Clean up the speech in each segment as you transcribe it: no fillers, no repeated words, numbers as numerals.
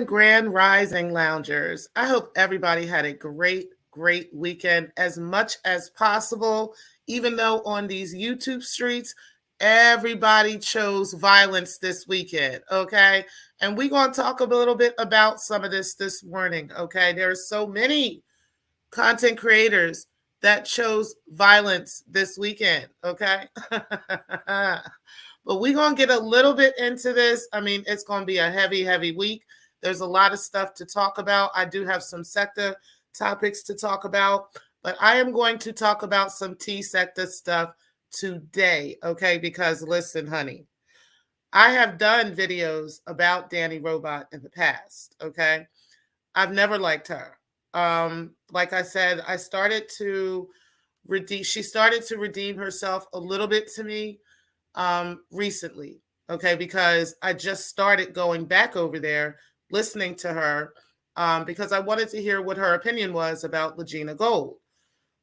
Grand Rising Loungers. I hope everybody had a great weekend as much as possible, even though on these YouTube streets, everybody chose violence this weekend, okay? And we're going to talk a little bit about some of this morning, okay? There are so many content creators that chose violence this weekend, okay? But we're going to get a little bit into this. I mean, it's going to be a heavy week. There's a lot of stuff to talk about. I do have some sector topics to talk about, but I am going to talk about some T-sector stuff today, okay? Because listen, honey, I have done videos about Dani Robot in the past, okay? I've never liked her. Like I said, she started to redeem herself a little bit to me recently, okay, because I just started going back over there, listening to her, because I wanted to hear what her opinion was about Legina Gold.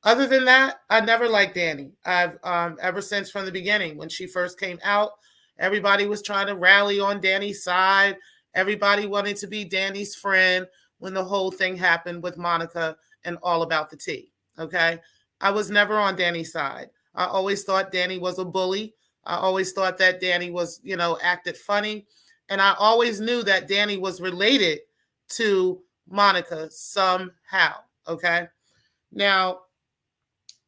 Other than that, I never liked Dani. I've ever since from the beginning, when she first came out, everybody was trying to rally on Dani's side. Everybody wanted to be Dani's friend when the whole thing happened with Monica and All About the Tea, okay? I was never on Dani's side. I always thought Dani was a bully. I always thought that Dani was, acted funny. And I always knew that Dani was related to Monica somehow, okay? Now,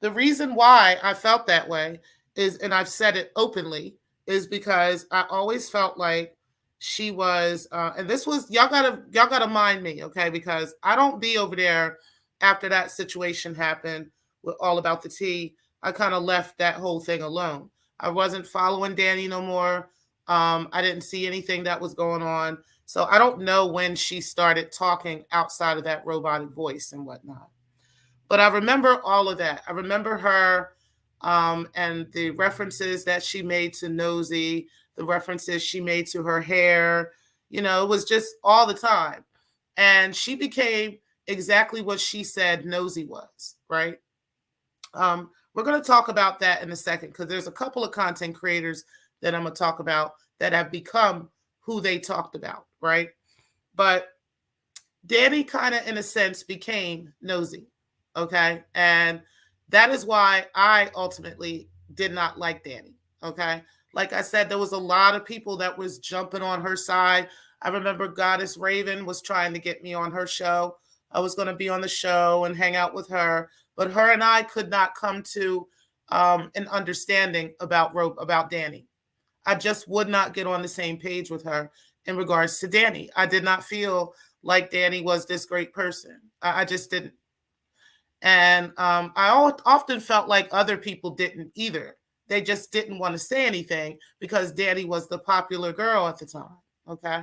the reason why I felt that way is, and I've said it openly, is because I always felt like she was, and this was, y'all gotta mind me, okay? Because I don't be over there after that situation happened with All About the Tea. I kind of left that whole thing alone. I wasn't following Dani no more. I didn't see anything that was going on. So I don't know when she started talking outside of that robotic voice and whatnot. But I remember all of that. I remember her and the references that she made to Nosy, the references she made to her hair. It was just all the time. And she became exactly what she said Nosy was, right? We're going to talk about that in a second, because there's a couple of content creators that I'm going to talk about that have become who they talked about, right? But Dani kind of, in a sense, became Nosy, okay? And that is why I ultimately did not like Dani, okay? Like I said, there was a lot of people that was jumping on her side. I remember Goddess Raven was trying to get me on her show. I was going to be on the show and hang out with her, but her and I could not come to an understanding about Dani. I just would not get on the same page with her in regards to Dani. I did not feel like Dani was this great person. I just didn't. And I often felt like other people didn't either. They just didn't want to say anything because Dani was the popular girl at the time, okay?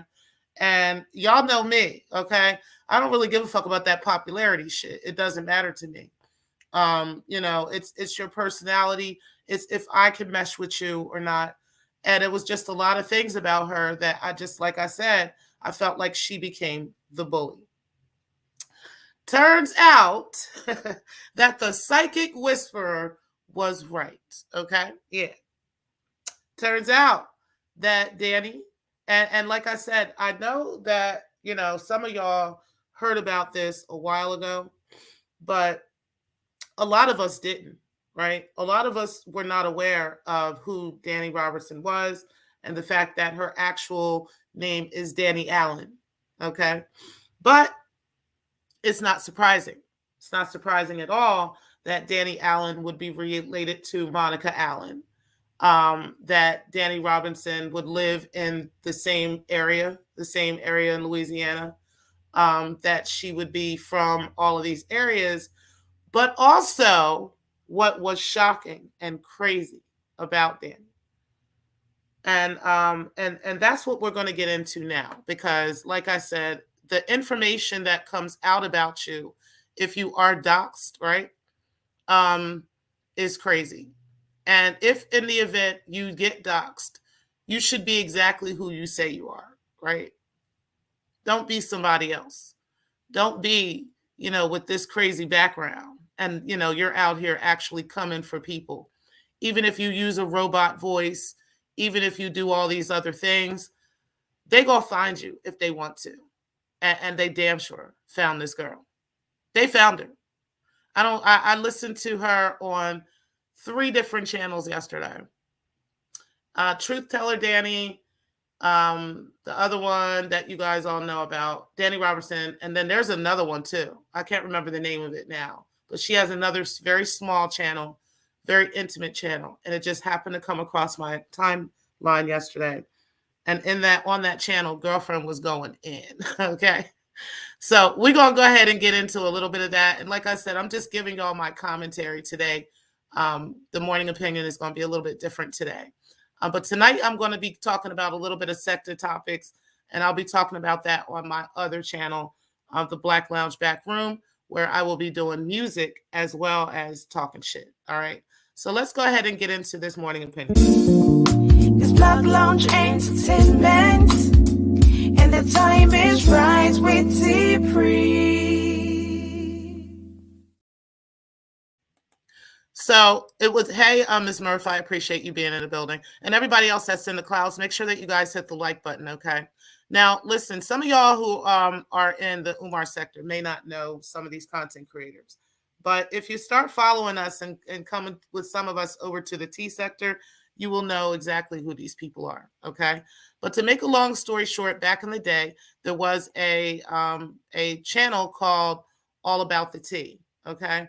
And y'all know me, okay? I don't really give a fuck about that popularity shit. It doesn't matter to me. It's your personality. It's if I can mesh with you or not. And it was just a lot of things about her that I just, like I said, I felt like she became the bully. Turns out that the psychic whisperer was right, okay? Yeah. Turns out that Dani, and like I said, I know that, some of y'all heard about this a while ago, but a lot of us didn't, right? A lot of us were not aware of who Dani Robertson was and the fact that her actual name is Dani Allen, okay? But it's not surprising. It's not surprising at all that Dani Allen would be related to Monica Allen, that Dani Robinson would live in the same area in Louisiana, that she would be from all of these areas. But also, what was shocking and crazy about Dani, and that's what we're going to get into now, because, like I said, the information that comes out about you, if you are doxxed, right, um, is crazy. And if in the event you get doxxed, you should be exactly who you say you are, right? Don't be somebody else. Don't be, with this crazy background. And, you're out here actually coming for people. Even if you use a robot voice, even if you do all these other things, they gonna find you if they want to. And they damn sure found this girl. They found her. I listened to her on 3 different channels yesterday. Truth Teller Dani, the other one that you guys all know about, Dani Robertson, and then there's another one too. I can't remember the name of it now, but she has another very small channel, very intimate channel, and it just happened to come across my timeline yesterday. And on that channel, girlfriend was going in. Okay. So we're going to go ahead and get into a little bit of that. And like I said, I'm just giving y'all my commentary today. The morning opinion is going to be a little bit different today. But tonight I'm going to be talking about a little bit of sector topics, and I'll be talking about that on my other channel, the Black Lounge Back Room, where I will be doing music as well as talking shit. All right. So let's go ahead and get into this morning opinion. It's Black Lounge Entertainment, and the time is right with T-Pre. So it was, hey, Ms. Murphy, I appreciate you being in the building. And everybody else that's in the clouds, make sure that you guys hit the like button, okay? Now, listen, some of y'all who are in the Umar sector may not know some of these content creators. But if you start following us and coming with some of us over to the T sector, you will know exactly who these people are, okay? But to make a long story short, back in the day, there was a channel called All About the Tea, okay?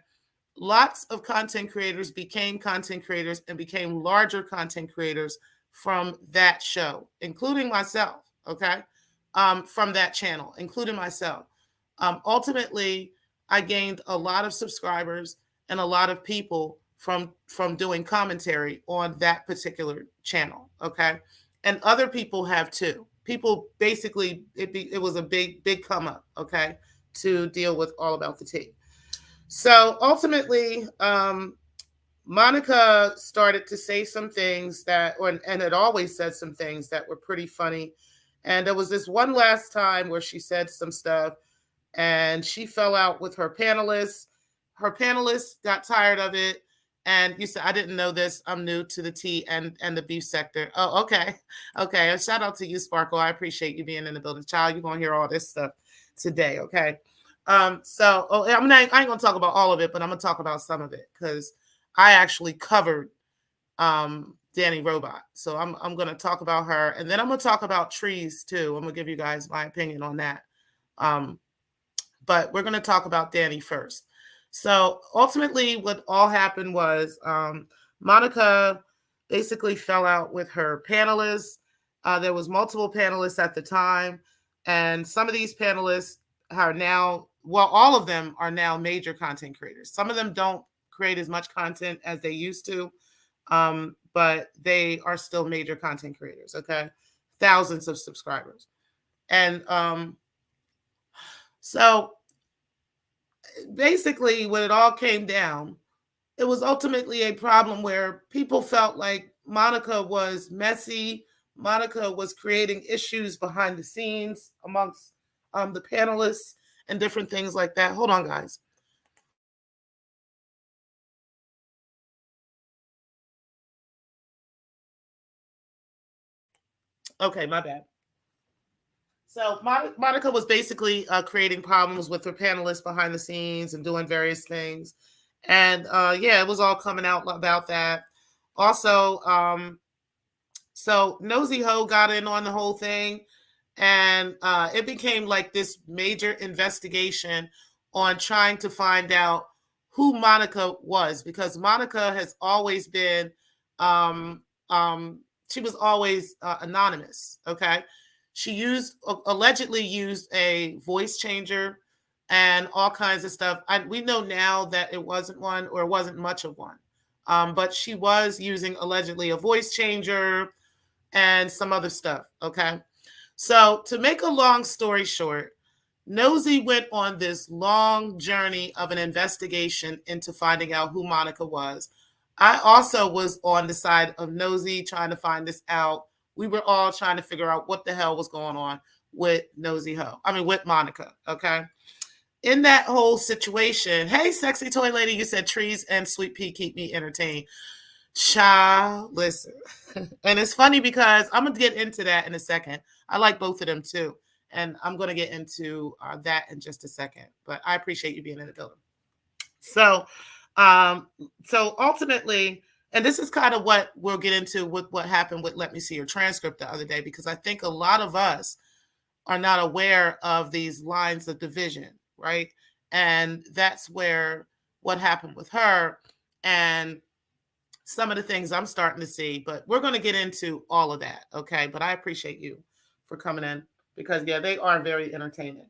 Lots of content creators became content creators and became larger content creators from that show, including myself, okay? From that channel, including myself. Ultimately, I gained a lot of subscribers and a lot of people from doing commentary on that particular channel, okay? And other people have too. People basically, it was a big come up, okay, to deal with All About the Tea. So ultimately, Monica started to say some things and had always said some things that were pretty funny. And there was this one last time where she said some stuff and she fell out with her panelists. Her panelists got tired of it. And you said, I didn't know this. I'm new to the tea and the beef sector. Oh, okay. Okay. A shout out to you, Sparkle. I appreciate you being in the building. Child, you're going to hear all this stuff today. Okay. I ain't going to talk about all of it, but I'm going to talk about some of it because I actually covered Dani Robot. So I'm going to talk about her, and then I'm going to talk about trees too. I'm going to give you guys my opinion on that. But we're going to talk about Dani first. So ultimately what all happened was Monica basically fell out with her panelists. There was multiple panelists at the time, and some of these panelists are now, well, all of them are now major content creators. Some of them don't create as much content as they used to, but they are still major content creators, okay? Thousands of subscribers. And so basically when it all came down, it was ultimately a problem where people felt like Monica was messy. Monica was creating issues behind the scenes amongst the panelists and different things like that. Hold on, guys. Okay, my bad. So Monica was basically creating problems with her panelists behind the scenes and doing various things. And yeah, it was all coming out about that. Also, so Nosy Ho got in on the whole thing, and it became like this major investigation on trying to find out who Monica was, because Monica has always been, um, um, she was always anonymous. Okay, she allegedly used a voice changer and all kinds of stuff. We know now that it wasn't one, or it wasn't much of one, but she was using allegedly a voice changer and some other stuff. Okay. So, to make a long story short, Nosy went on this long journey of an investigation into finding out who Monica was. I also was on the side of Nosy trying to find this out. We were all trying to figure out what the hell was going on with Nosy Ho. I mean, with Monica. Okay. In that whole situation, hey, sexy toy lady, you said trees and sweet pea keep me entertained. Child, listen. And it's funny because I'm going to get into that in a second. I like both of them too. And I'm going to get into that in just a second. But I appreciate you being in the building. So, um, so ultimately, and this is kind of what we'll get into with what happened with Let Me See Your Transcript the other day, because I think a lot of us are not aware of these lines of division, right? And that's where what happened with her and some of the things I'm starting to see, but we're going to get into all of that. Okay. But I appreciate you for coming in, because yeah, they are very entertaining.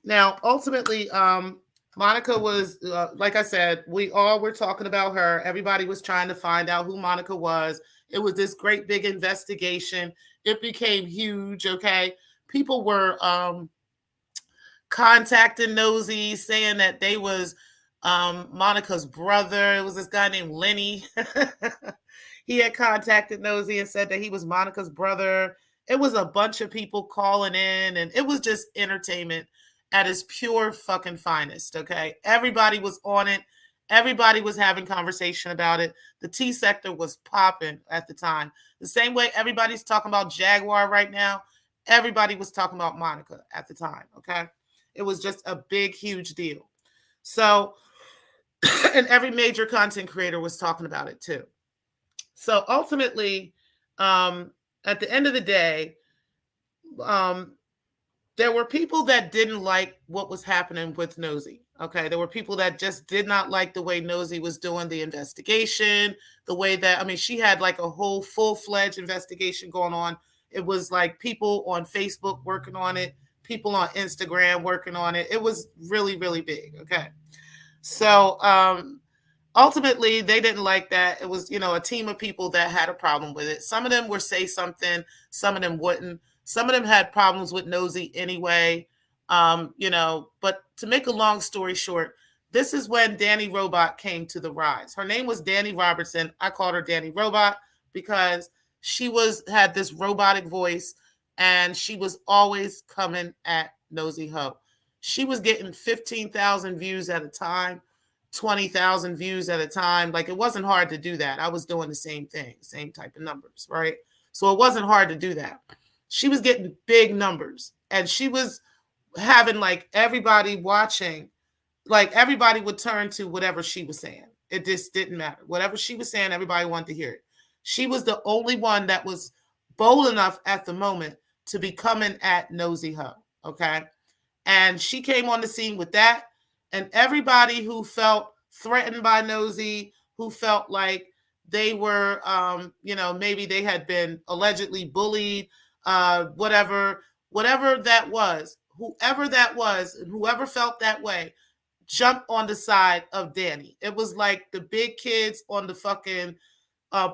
Now, ultimately, Monica was, like I said, we all were talking about her. Everybody was trying to find out who Monica was. It was this great big investigation. It became huge. Okay. People were contacting Nosy, saying that they was Monica's brother. It was this guy named Lenny. He had contacted Nosy and said that he was Monica's brother. It was a bunch of people calling in, and it was just entertainment at its pure fucking finest. Okay, everybody was on it. Everybody was having conversation about it. The T sector was popping at the time. The same way everybody's talking about Jaguar right now, everybody was talking about Monica at the time. Okay, it was just a big, huge deal. So, and every major content creator was talking about it too. So ultimately, at the end of the day, um, there were people that didn't like what was happening with Nosy. Okay, there were people that just did not like the way Nosy was doing the investigation, the way that, I mean, she had like a whole full-fledged investigation going on. It was like people on Facebook working on it, people on Instagram working on it. It was really, really big. Okay. So ultimately, they didn't like that. It was, a team of people that had a problem with it. Some of them would say something, some of them wouldn't. Some of them had problems with Nosy anyway. But to make a long story short, this is when Dani Robot came to the rise. Her name was Dani Robertson. I called her Dani Robot because she had this robotic voice, and she was always coming at Nosy Ho. She was getting 15,000 views at a time, 20,000 views at a time. Like, it wasn't hard to do that. I was doing the same thing, same type of numbers, right? So it wasn't hard to do that. She was getting big numbers, and she was having like everybody watching, like everybody would turn to whatever she was saying. It just didn't matter. Whatever she was saying, everybody wanted to hear it. She was the only one that was bold enough at the moment to be coming at Nosy Ho. Okay. And she came on the scene with that. And everybody who felt threatened by Nosy, who felt like they were, maybe they had been allegedly bullied, whatever that was, whoever that was, and whoever felt that way, jumped on the side of Dani. It was like the big kids on the fucking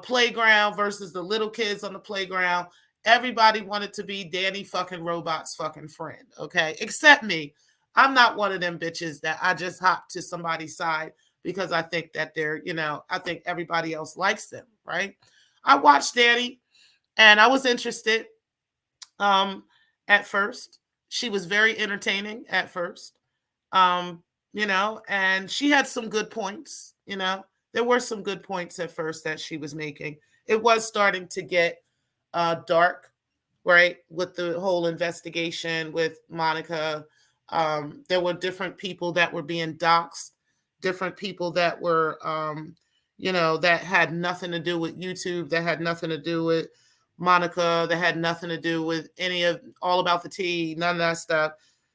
playground versus the little kids on the playground. Everybody wanted to be Dani fucking Robot's fucking friend, okay? Except me. I'm not one of them bitches that I just hop to somebody's side because I think that they're, I think everybody else likes them, right? I watched Dani and I was interested at first. She was very entertaining at first, and she had some good points, There were some good points at first that she was making. It was starting to get dark, right, with the whole investigation with Monica. There were different people that were being doxxed different people that were, that had nothing to do with YouTube, that had nothing to do with Monica, that had nothing to do with any of All About the Tea, none of that stuff.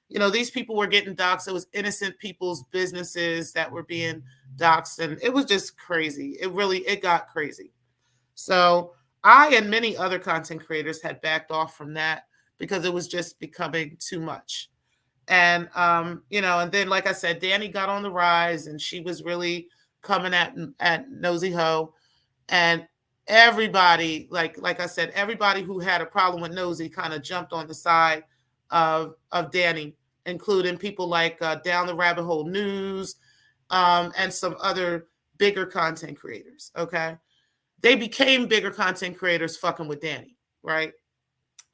These people were getting doxxed. It was innocent people's businesses that were being doxxed, and it was just crazy. It got crazy. So I and many other content creators had backed off from that because it was just becoming too much. And and then like I said, Dani got on the rise, and she was really coming at Nosy Ho, and everybody, like I said, everybody who had a problem with Nosy kind of jumped on the side of Dani, including people like Down the Rabbit Hole News, and some other bigger content creators. Okay, they became bigger content creators fucking with Dani, right?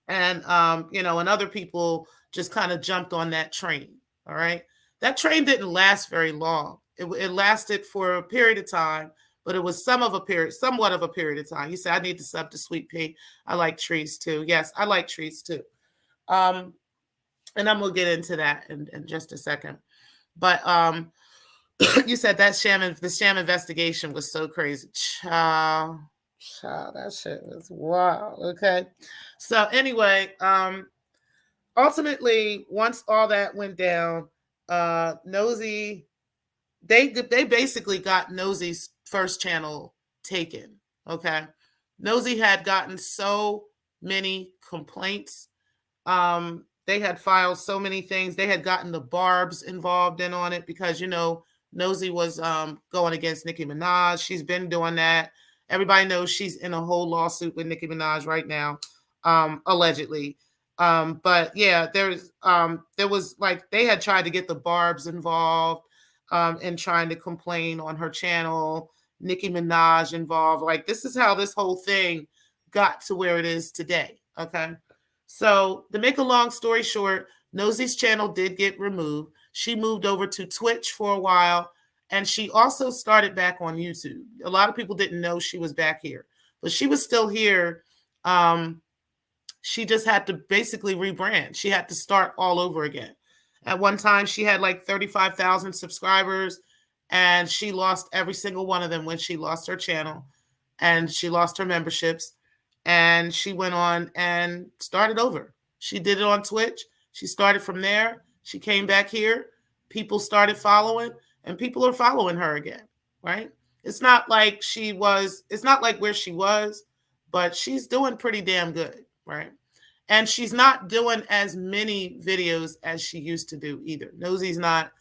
And and other people just kind of jumped on that train. All right, that train didn't last very long. It lasted for a period of time, but it was somewhat of a period of time. He said, "I need to sub to Sweet Pea. I like trees too." Yes, I like trees too. And I'm gonna get into that in just a second. But you said the sham investigation was so crazy. Child, that shit was wild. Okay. So anyway, ultimately, once all that went down, Nosy, they basically got Nosy's first channel taken. Okay. Nosy had gotten so many complaints. They had filed so many things. They had gotten the Barbs involved in on it because, Nosy was going against Nicki Minaj. She's been doing that. Everybody knows she's in a whole lawsuit with Nicki Minaj right now, allegedly. But yeah, there was like they had tried to get the Barbs involved in trying to complain on her channel. Nicki Minaj involved. Like, this is how this whole thing got to where it is today. Okay. So to make a long story short, Nosy's channel did get removed. She moved over to Twitch for a while, and she also started back on YouTube. A lot of people didn't know she was back here, but she was still here. She just had to basically rebrand. She had to start all over again. At one time, she had like 35,000 subscribers, and she lost every single one of them when she lost her channel, and she lost her memberships, and she went on and started over. She did it on Twitch. She started from there. She came back here. People started following, and people are following her again, right? It's not like where she was, but she's doing pretty damn good, right? And she's not doing as many videos as she used to do either. Nosy's not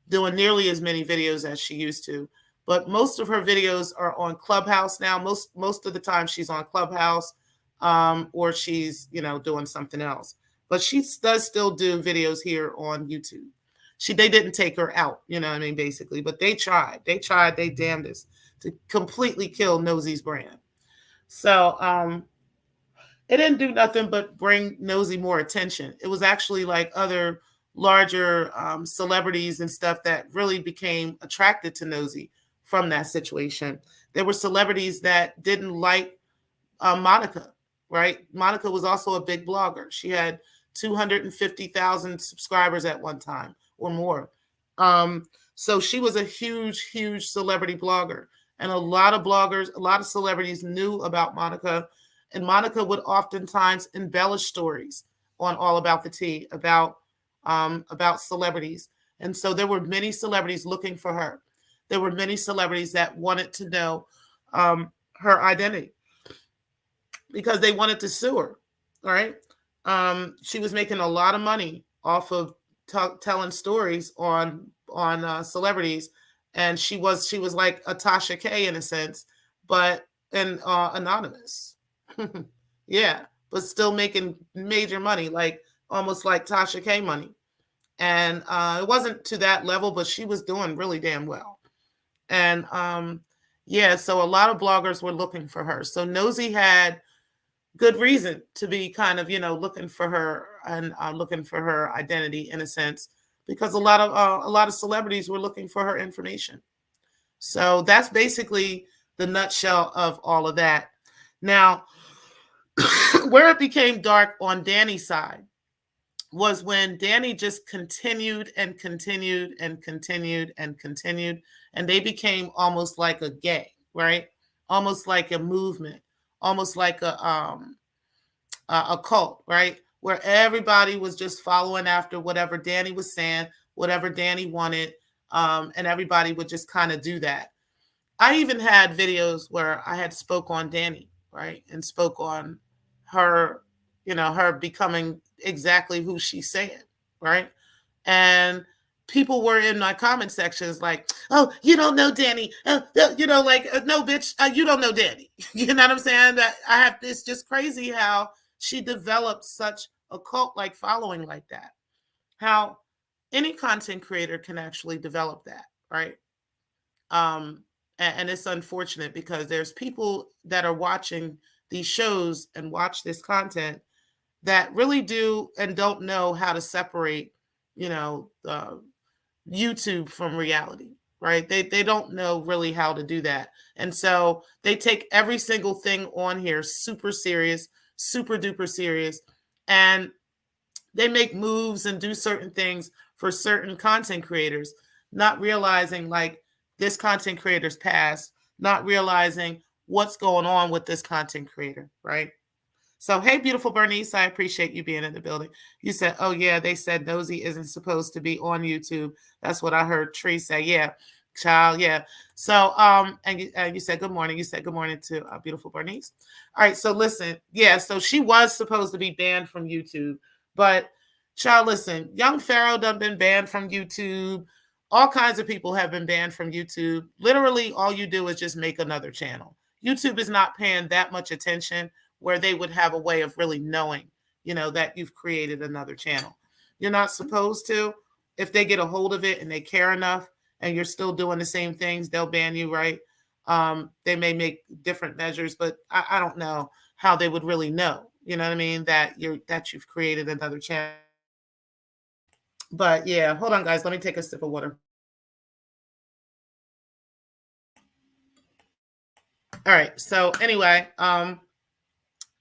doing nearly as many videos as she used to, but most of her videos are on Clubhouse now. Most of the time she's on Clubhouse, or she's, doing something else. But she does still do videos here on YouTube. They didn't take her out, basically, but they tried they damnedest to completely kill Nosy's brand. So, it didn't do nothing but bring Nosy more attention. It was actually like other larger celebrities and stuff that really became attracted to Nosy from that situation. There were celebrities that didn't like Monica, right? Monica was also a big blogger. She had 250,000 subscribers at one time or more. So she was a huge, huge celebrity blogger. And a lot of celebrities knew about Monica. And Monica would oftentimes embellish stories on All About the Tea about celebrities. And so there were many celebrities looking for her. There were many celebrities that wanted to know her identity because they wanted to sue her. All right. She was making a lot of money off of telling stories on celebrities, and she was like a Tasha K in a sense, but anonymous. Yeah, but still making major money, like almost like Tasha K money. And it wasn't to that level, but she was doing really damn well. And yeah, so a lot of bloggers were looking for her. So Nosy had good reason to be kind of, looking for her and looking for her identity in a sense, because a lot of celebrities were looking for her information. So that's basically the nutshell of all of that. Now, where it became dark on Dani's side was when Dani just continued and continued and continued and continued, and they became almost like a gang, right? Almost like a movement, almost like a cult, right? Where everybody was just following after whatever Dani was saying, whatever Dani wanted, and everybody would just kind of do that. I even had videos where I had spoke on Dani, right, and spoke on her, her becoming exactly who she's saying, right, and people were in my comment sections like, "Oh, you don't know Dani, like, no, bitch, you don't know Dani." You know what I'm saying? That I have. It's just crazy how she developed such a cult like following like that. How any content creator can actually develop that, right? um and it's unfortunate because there's people that are watching these shows and watch this content that really do and don't know how to separate, YouTube from reality, right? They don't know really how to do that, and so they take every single thing on here super serious, super duper serious, and they make moves and do certain things for certain content creators, not realizing like this content creator's past, not realizing what's going on with this content creator, right? So, hey, beautiful Bernice, I appreciate you being in the building. You said, "Oh yeah, they said Nosy isn't supposed to be on YouTube." That's what I heard Tree say. Yeah, child. Yeah. So, and you said good morning. You said good morning to beautiful Bernice. All right. So listen, yeah. So she was supposed to be banned from YouTube, but child, listen, Young Pharaoh done been banned from YouTube. All kinds of people have been banned from YouTube. Literally, all you do is just make another channel. YouTube is not paying that much attention where they would have a way of really knowing, that you've created another channel. You're not supposed to. If they get a hold of it and they care enough and you're still doing the same things, they'll ban you, right? They may make different measures, but I don't know how they would really know, you know what I mean, that you've created another channel. But yeah, hold on, guys. Let me take a sip of water. All right. So anyway,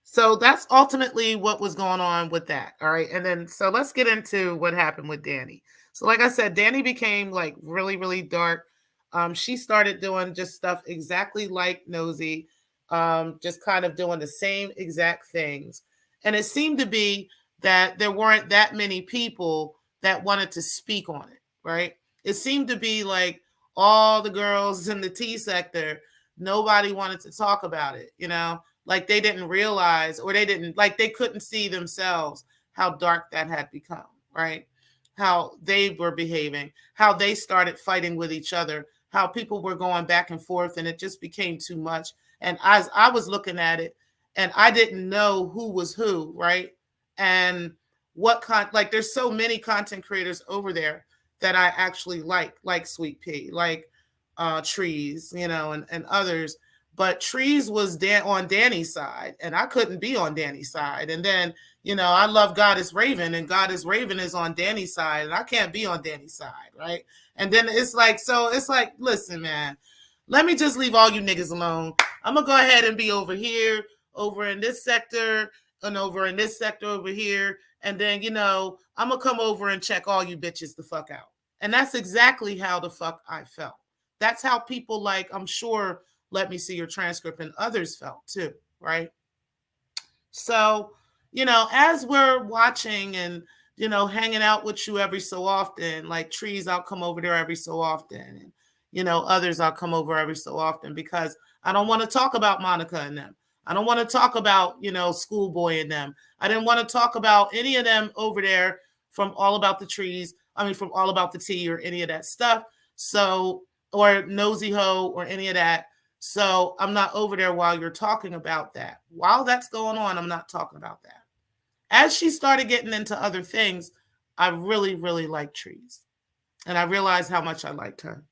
so that's ultimately what was going on with that. All right. And then, so let's get into what happened with Dani. So, like I said, Dani became like really, really dark. She started doing just stuff exactly like Nosy, just kind of doing the same exact things. And it seemed to be that there weren't that many people that wanted to speak on it, right? It seemed to be like all the girls in the T sector, nobody wanted to talk about it, like they didn't realize, or they didn't, like they couldn't see themselves how dark that had become, right? How they were behaving, how they started fighting with each other, how people were going back and forth, and it just became too much. And as I was looking at it, and I didn't know who was who, right? And like there's so many content creators over there that I actually like Sweet Pea, like Trees, and others. But Trees was on Dani's side, and I couldn't be on Dani's side. And then, I love Goddess Raven, and Goddess Raven is on Dani's side, and I can't be on Dani's side, right? And then it's like, listen, man, let me just leave all you niggas alone. I'm gonna go ahead and be over here, over in this sector, and over in this sector over here. And then, I'm gonna come over and check all you bitches the fuck out. And that's exactly how the fuck I felt. That's how people, like, I'm sure, Let Me See Your Transcript and others felt too, right? So, as we're watching and, hanging out with you every so often, like Trees, I'll come over there every so often. And, others, I'll come over every so often because I don't want to talk about Monica and them. I don't want to talk about, Schoolboy and them. I didn't want to talk about any of them over there from All About the Trees. From All About the Tea or any of that stuff. So, or Nosy Ho or any of that. So I'm not over there while you're talking about that. While that's going on, I'm not talking about that. As she started getting into other things, I really, really liked Trees. And I realized how much I liked her.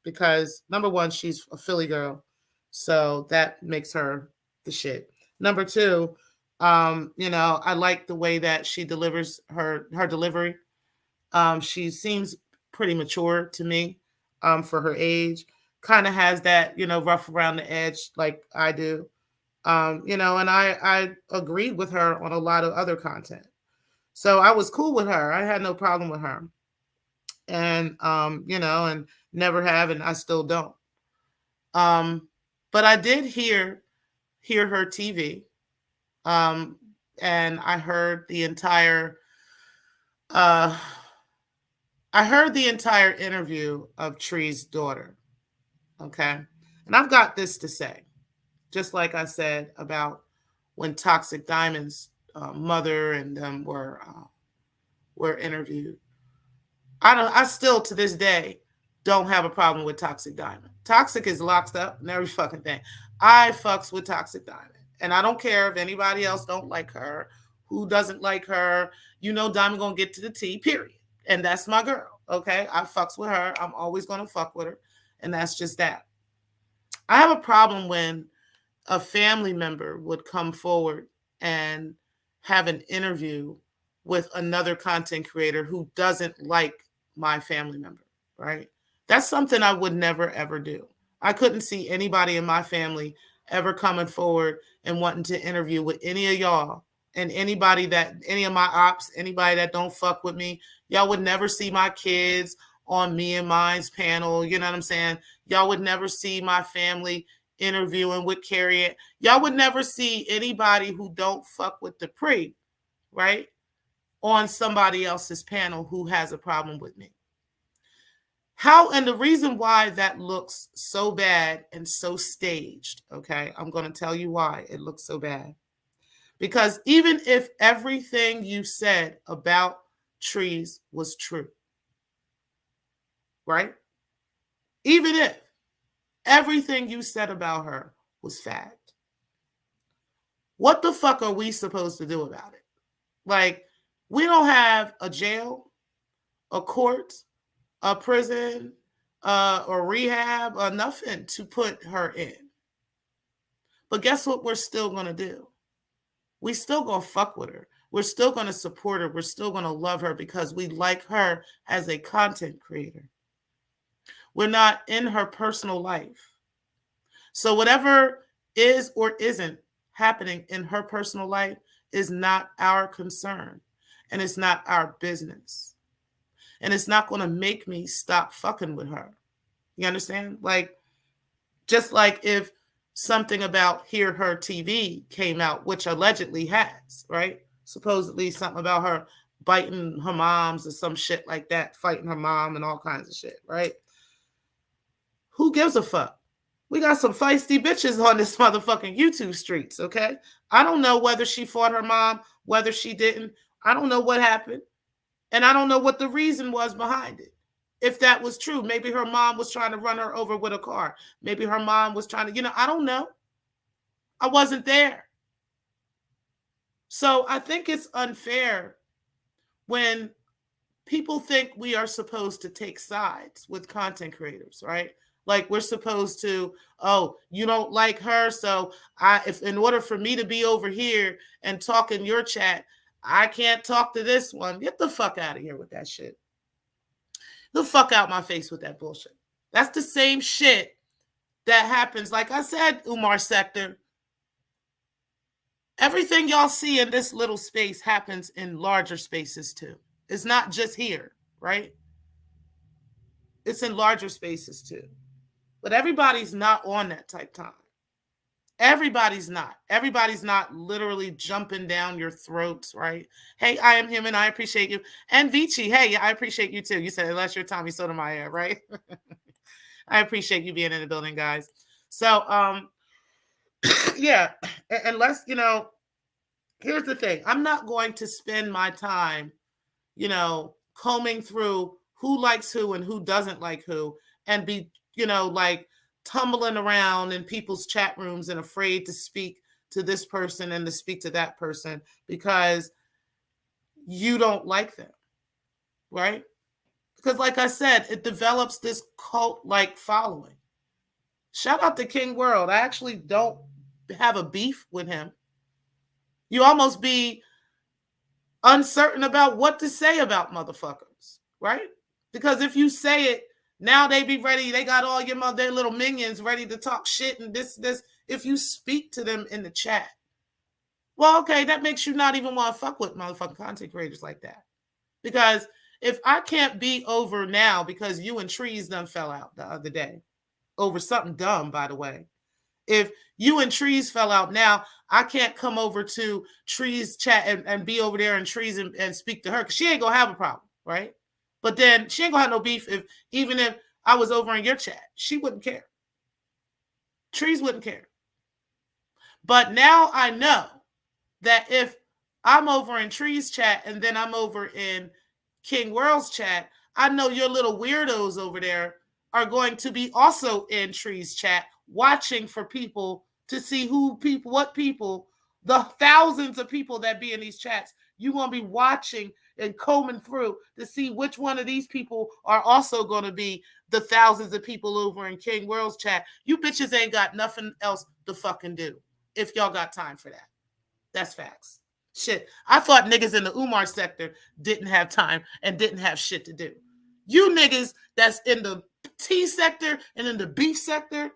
Because number one, she's a Philly girl. So that makes her the shit. Number two, I like the way that she delivers her delivery. She seems pretty mature to me, for her age. Kind of has that, rough around the edge like I do. And I agreed with her on a lot of other content. So I was cool with her. I had no problem with her. And and never have, and I still don't. But I did hear her TV. And uh I heard the entire interview of Tree's daughter. Okay. And I've got this to say, just like I said about when Toxic Diamond's mother and them were interviewed. I still to this day don't have a problem with Toxic Diamond. Toxic is locked up and every fucking thing. I fucks with Toxic Diamond. And I don't care if anybody else don't like her, who doesn't like her. Diamond gonna get to the T, period. And that's my girl. Okay. I fucks with her. I'm always gonna fuck with her. And that's just that. I have a problem when a family member would come forward and have an interview with another content creator who doesn't like my family member, right? That's something I would never, ever do. I couldn't see anybody in my family ever coming forward and wanting to interview with any of y'all and any of my ops, anybody that don't fuck with me. Y'all would never see my kids on Me and Mine's panel. You know what I'm saying? Y'all would never see my family interviewing with Carrie. Y'all would never see anybody who don't fuck with the pre, right? On somebody else's panel who has a problem with me. And the reason why that looks so bad and so staged, okay? I'm going to tell you why it looks so bad. Because even if everything you said about Trees was true, right? Even if everything you said about her was fact, what the fuck are we supposed to do about it? Like, we don't have a jail, a court, a prison, or rehab, or nothing to put her in. But guess what we're still going to do? We still going to fuck with her. We're still going to support her. We're still going to love her because we like her as a content creator. We're not in her personal life. So whatever is or isn't happening in her personal life is not our concern. And it's not our business. And it's not going to make me stop fucking with her. You understand? Like, just like if something about Hear Her TV came out, which allegedly has, right? Supposedly something about her biting her moms or some shit like that, fighting her mom and all kinds of shit, right? Who gives a fuck? We got some feisty bitches on this motherfucking YouTube streets, okay? I don't know whether she fought her mom, whether she didn't. I don't know what happened. And I don't know what the reason was behind it. If that was true, maybe her mom was trying to run her over with a car. Maybe her mom was trying to, I don't know. I wasn't there. So I think it's unfair when people think we are supposed to take sides with content creators, right? Like we're supposed to, oh, you don't like her, so if in order for me to be over here and talk in your chat, I can't talk to this one. Get the fuck out of here with that shit. The fuck out my face with that bullshit. That's the same shit that happens. Like I said, Umar Sector, everything y'all see in this little space happens in larger spaces too. It's not just here, right? It's in larger spaces too. But everybody's not on that type time. Everybody's not. Everybody's not literally jumping down your throats, right? Hey, I am human. I appreciate you. And Vici, hey, I appreciate you too. You said unless you're Tommy Sotomayor, right? I appreciate you being in the building, guys. So, yeah, unless, here's the thing. I'm not going to spend my time, combing through who likes who and who doesn't like who and be, like tumbling around in people's chat rooms and afraid to speak to this person and to speak to that person because you don't like them, right? Because like I said, it develops this cult-like following. Shout out to King World. I actually don't have a beef with him. You almost be uncertain about what to say about motherfuckers, right? Because if you say it, now they be ready. They got all their little minions ready to talk shit and this. If you speak to them in the chat, Well, okay, that makes you not even want to fuck with motherfucking content creators like that. Because if I can't be over now because you and Trees done fell out the other day over something dumb, by the way. If you and Trees fell out now, I can't come over to Trees chat and be over there and Trees and speak to her because she ain't gonna have a problem, right? But then she ain't gonna have no beef if even if I was over in your chat, she wouldn't care. Trees wouldn't care. But now I know that if I'm over in Trees chat and then I'm over in King World's chat, I know your little weirdos over there are going to be also in Trees chat watching for people to see what people, the thousands of people that be in these chats, you want to be watching and combing through to see which one of these people are also going to be the thousands of people over in King World's chat. You bitches ain't got nothing else to fucking do if y'all got time for that. That's facts. Shit. I thought niggas in the Umar sector didn't have time and didn't have shit to do. You niggas that's in the T sector and in the beef sector,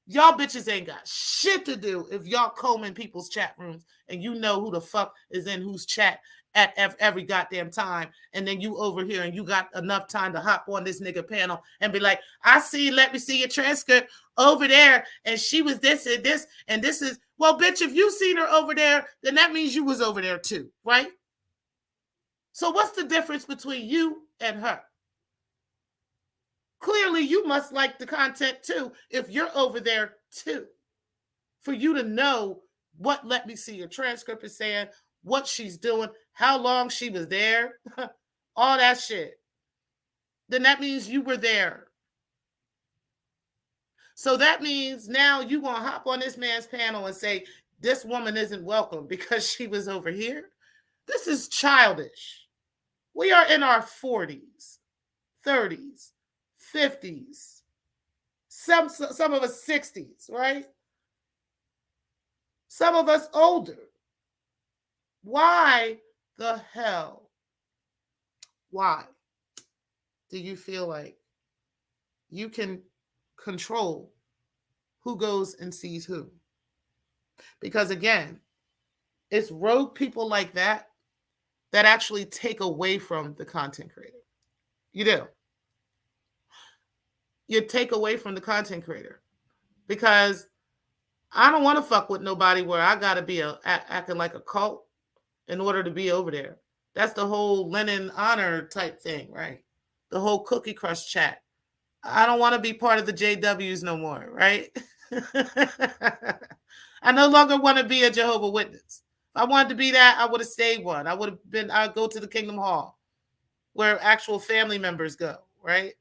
y'all bitches ain't got shit to do if y'all combing people's chat rooms and you know who the fuck is in whose chat at every goddamn time. And then you over here and you got enough time to hop on this nigga panel and be like, let me see your transcript over there. And she was this and this. And this is, well, bitch, if you seen her over there, then that means you was over there too, right? So what's the difference between you and her? Clearly, you must like the content too if you're over there too. For you to know what let me see your transcript is saying, what she's doing, how long she was there, all that shit. Then that means you were there. So that means now you gonna hop on this man's panel and say, this woman isn't welcome because she was over here. This is childish. We are in our 40s, 30s, 50s, some of us 60s, right? Some of us older. Why the hell? Why do you feel like you can control who goes and sees who? Because again, it's rogue people like that that actually take away from the content creator. You do. You take away from the content creator because I don't want to fuck with nobody where I got to be acting like a cult in order to be over there. That's the whole Lennon honor type thing, right? The whole Cookie Crush chat. I don't want to be part of the JWs no more, right? I no longer want to be a Jehovah's Witness. If I wanted to be that, I would have stayed one. I'd go to the Kingdom Hall where actual family members go, right?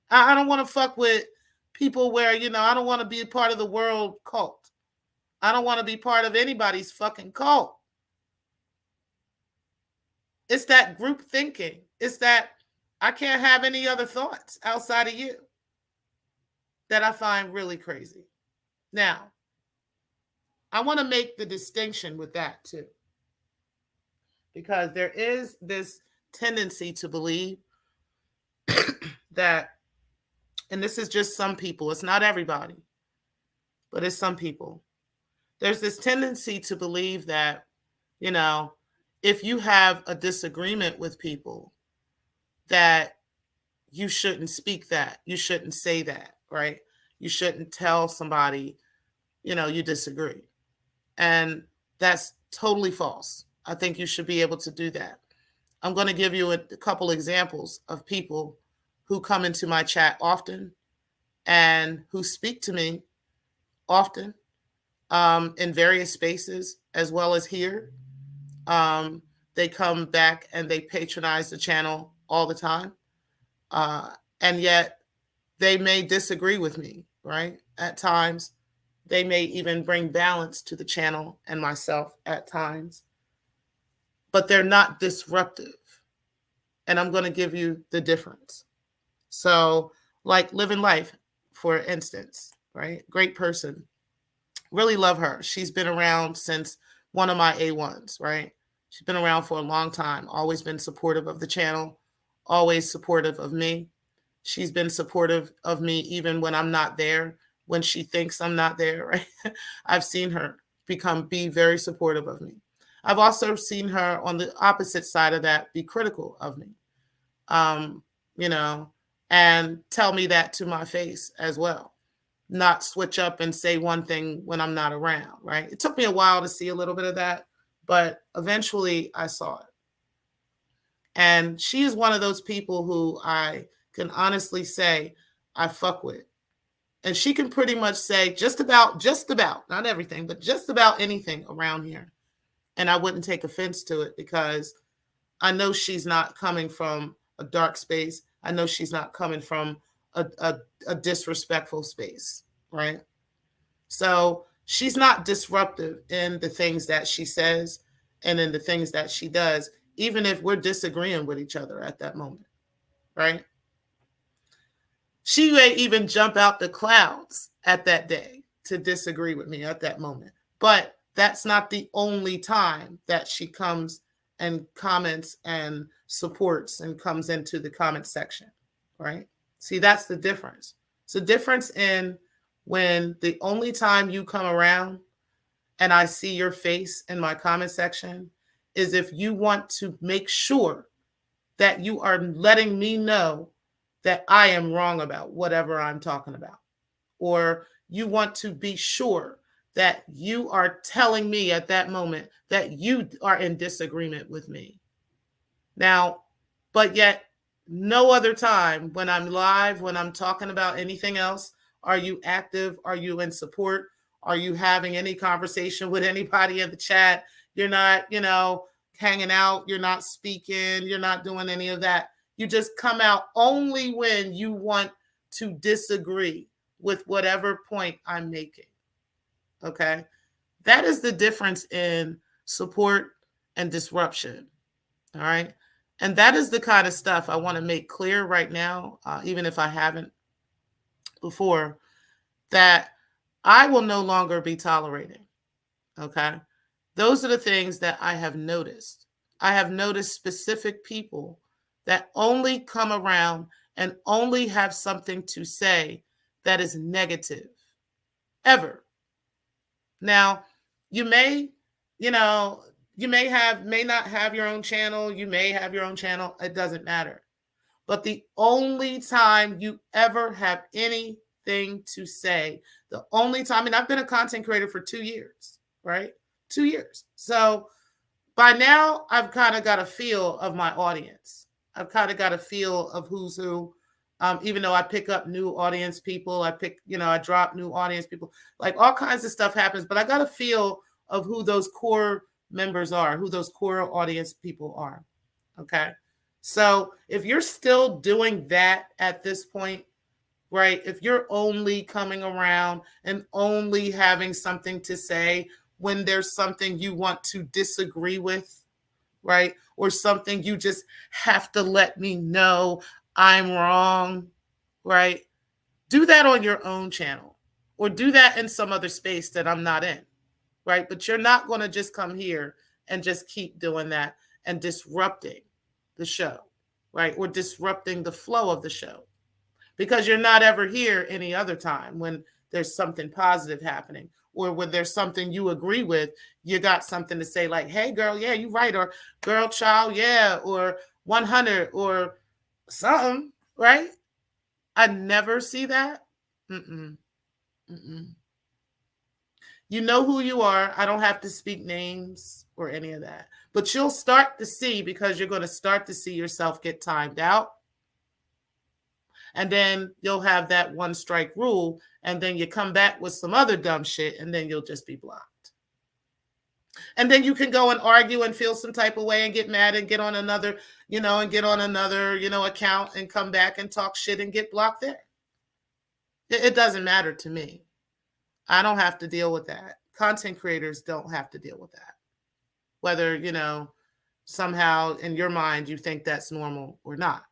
I don't want to fuck with people where, I don't want to be a part of the world cult. I don't want to be part of anybody's fucking cult. It's that group thinking. It's that I can't have any other thoughts outside of you that I find really crazy. Now, I want to make the distinction with that too. Because there is this tendency to believe that, and this is just some people, it's not everybody, but it's some people. There's this tendency to believe that, if you have a disagreement with people, that you shouldn't speak that. You shouldn't say that, right? You shouldn't tell somebody, you disagree. And that's totally false. I think you should be able to do that. I'm going to give you a couple examples of people who come into my chat often and who speak to me often in various spaces as well as here. They come back and they patronize the channel all the time. And yet they may disagree with me, right? At times, they may even bring balance to the channel and myself at times, but they're not disruptive. And I'm going to give you the difference. So like Living Life, for instance, right? Great person. Really love her. She's been around since one of my A1s, right? She's been around for a long time, always been supportive of the channel, always supportive of me. She's been supportive of me even when I'm not there, when she thinks I'm not there, right? I've seen her be very supportive of me. I've also seen her on the opposite side of that be critical of me, um, you know, and tell me that to my face as well. Not switch up and say one thing when I'm not around, right? It took me a while to see a little bit of that, but eventually I saw it. And she is one of those people who I can honestly say I fuck with. And she can pretty much say just about, not everything, but just about anything around here. And I wouldn't take offense to it because I know she's not coming from a dark space. I know she's not coming from a disrespectful space, right? So she's not disruptive in the things that she says and in the things that she does, even if we're disagreeing with each other at that moment, right? She may even jump out the clouds at that day to disagree with me at that moment. But that's not the only time that she comes and comments and supports and comes into the comment section, right? See, that's the difference. It's a difference in when the only time you come around and I see your face in my comment section is if you want to make sure that you are letting me know that I am wrong about whatever I'm talking about. Or you want to be sure that you are telling me at that moment that you are in disagreement with me. Now, but yet, no other time when I'm live, when I'm talking about anything else, are you active? Are you in support? Are you having any conversation with anybody in the chat? You're not, hanging out. You're not speaking. You're not doing any of that. You just come out only when you want to disagree with whatever point I'm making. Okay? That is the difference in support and disruption. All right? And that is the kind of stuff I want to make clear right now, even if I haven't before, that I will no longer be tolerating. Okay? Those are the things that I have noticed. I have noticed specific people that only come around and only have something to say that is negative, ever. Now, you may, you may not have your own channel. You may have your own channel. It doesn't matter. But the only time you ever have anything to say, the only time, and I've been a content creator for 2 years, right? 2 years. So by now, I've kind of got a feel of my audience. I've kind of got a feel of who's who. Even though I pick up new audience people, I drop new audience people, like all kinds of stuff happens, but I got a feel of who those core members are, who those core audience people are. Okay. So if you're still doing that at this point, right? If you're only coming around and only having something to say when there's something you want to disagree with, right? Or something you just have to let me know I'm wrong, right? Do that on your own channel or do that in some other space that I'm not in, right? But you're not going to just come here and just keep doing that and disrupting the show, right? Or disrupting the flow of the show because you're not ever here any other time when there's something positive happening or when there's something you agree with, you got something to say like, hey, girl, yeah, you're right. Or girl, child, yeah. Or 100 or something, right? I never see that. Mm-mm. Mm-mm. You know who you are. I don't have to speak names or any of that. But you'll start to see because you're going to start to see yourself get timed out. And then you'll have that one strike rule. And then you come back with some other dumb shit. And then you'll just be blocked. And then you can go and argue and feel some type of way and get mad and get on another, account and come back and talk shit and get blocked there. It doesn't matter to me. I don't have to deal with that. Content creators don't have to deal with that. Whether, somehow in your mind you think that's normal or not.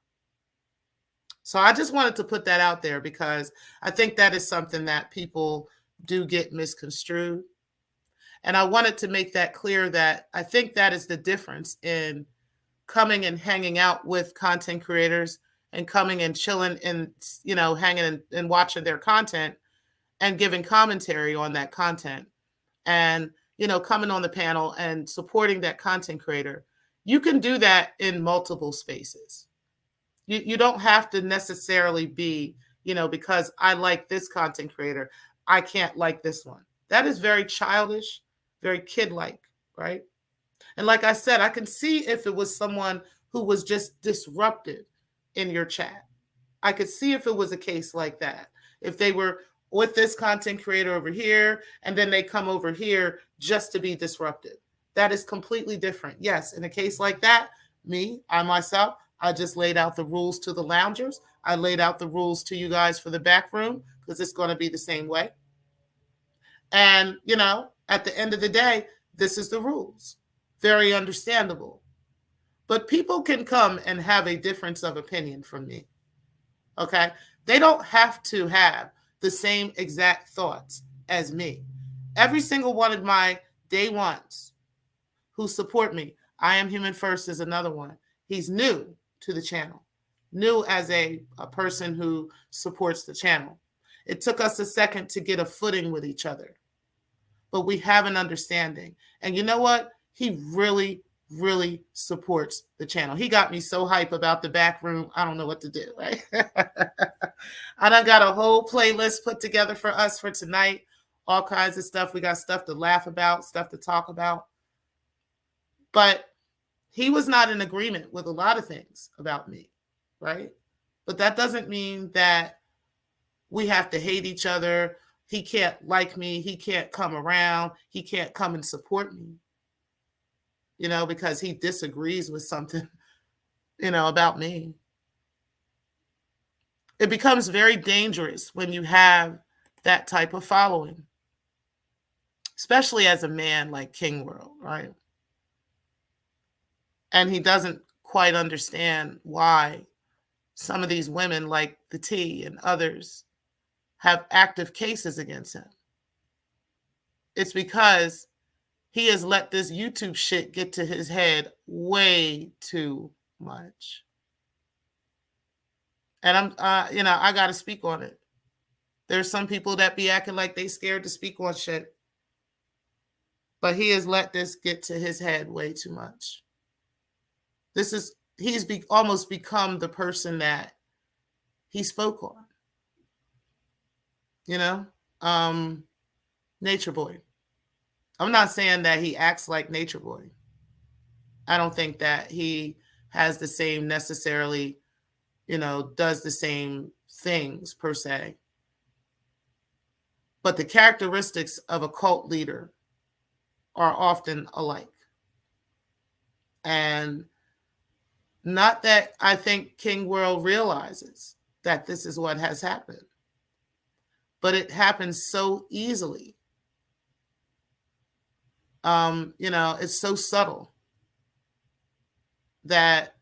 So I just wanted to put that out there because I think that is something that people do get misconstrued. And I wanted to make that clear that I think that is the difference in coming and hanging out with content creators and coming and chilling and, hanging and watching their content and giving commentary on that content and coming on the panel and supporting that content creator, you can do that in multiple spaces. You don't have to necessarily be, because I like this content creator, I can't like this one. That is very childish, very kid-like, right? And like I said, I can see if it was someone who was just disruptive in your chat. I could see if it was a case like that. If they were with this content creator over here and then they come over here just to be disruptive. That is completely different. Yes, in a case like that, I myself, I just laid out the rules to the loungers. I laid out the rules to you guys for the back room because it's going to be the same way. And, at the end of the day, this is the rules. Very understandable. But people can come and have a difference of opinion from me. Okay? They don't have to have the same exact thoughts as me. Every single one of my day ones who support me, I Am Human First is another one. He's new to the channel, new as a person who supports the channel. It took us a second to get a footing with each other, but we have an understanding. And you know what? He really, really supports the channel. He got me so hype about the back room. I don't know what to do, right? I done got a whole playlist put together for us for tonight. All kinds of stuff. We got stuff to laugh about, stuff to talk about. But he was not in agreement with a lot of things about me, right? But that doesn't mean that we have to hate each other. He can't like me. He can't come around. He can't come and support me, because he disagrees with something, about me. It becomes very dangerous when you have that type of following, especially as a man like King World, right? And he doesn't quite understand why some of these women like the T and others have active cases against him. It's because he has let this YouTube shit get to his head way too much. And I'm, I got to speak on it. There's some people that be acting like they scared to speak on shit. But he has let this get to his head way too much. He's almost become the person that he spoke on. Nature Boy. I'm not saying that he acts like Nature Boy. I don't think that he has the same necessarily, does the same things per se. But the characteristics of a cult leader are often alike. And not that I think King World realizes that this is what has happened, but it happens so easily. It's so subtle that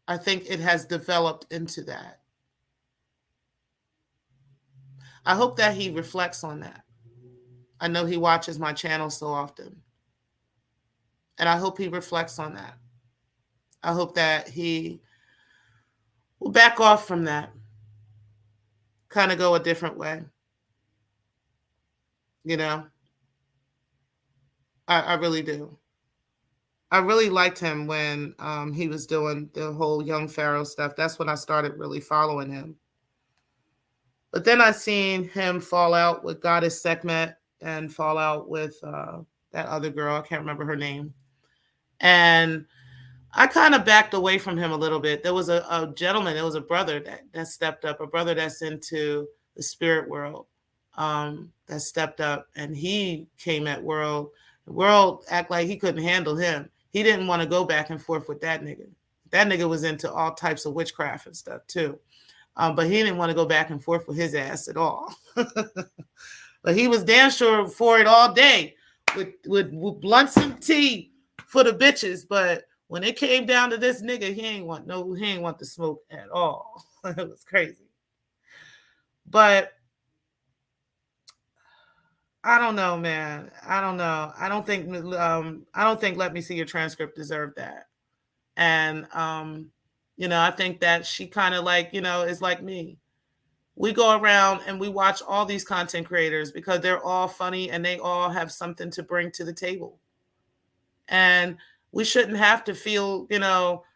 I think it has developed into that. I hope that he reflects on that. I know he watches my channel so often. And I hope he reflects on that. I hope that he will back off from that. Kind of go a different way. I really do. I really liked him when he was doing the whole Young Pharaoh stuff. That's when I started really following him. But then I seen him fall out with Goddess Sekhmet and fall out with that other girl. I can't remember her name. And I kind of backed away from him a little bit. There was a gentleman, it was a brother that stepped up, a brother that's into the spirit world that stepped up, and he came at World. World act like he couldn't handle him. He didn't want to go back and forth with that nigga. That nigga was into all types of witchcraft and stuff too. But he didn't want to go back and forth with his ass at all. But he was damn sure for it all day with blunts and tea for the bitches. But when it came down to this nigga, he ain't want the smoke at all. It was crazy. But I don't know, man. I don't know. I don't think Let Me See Your Transcript deserved that. And I think that she kind of is like me, we go around and we watch all these content creators because they're all funny and they all have something to bring to the table. And we shouldn't have to feel,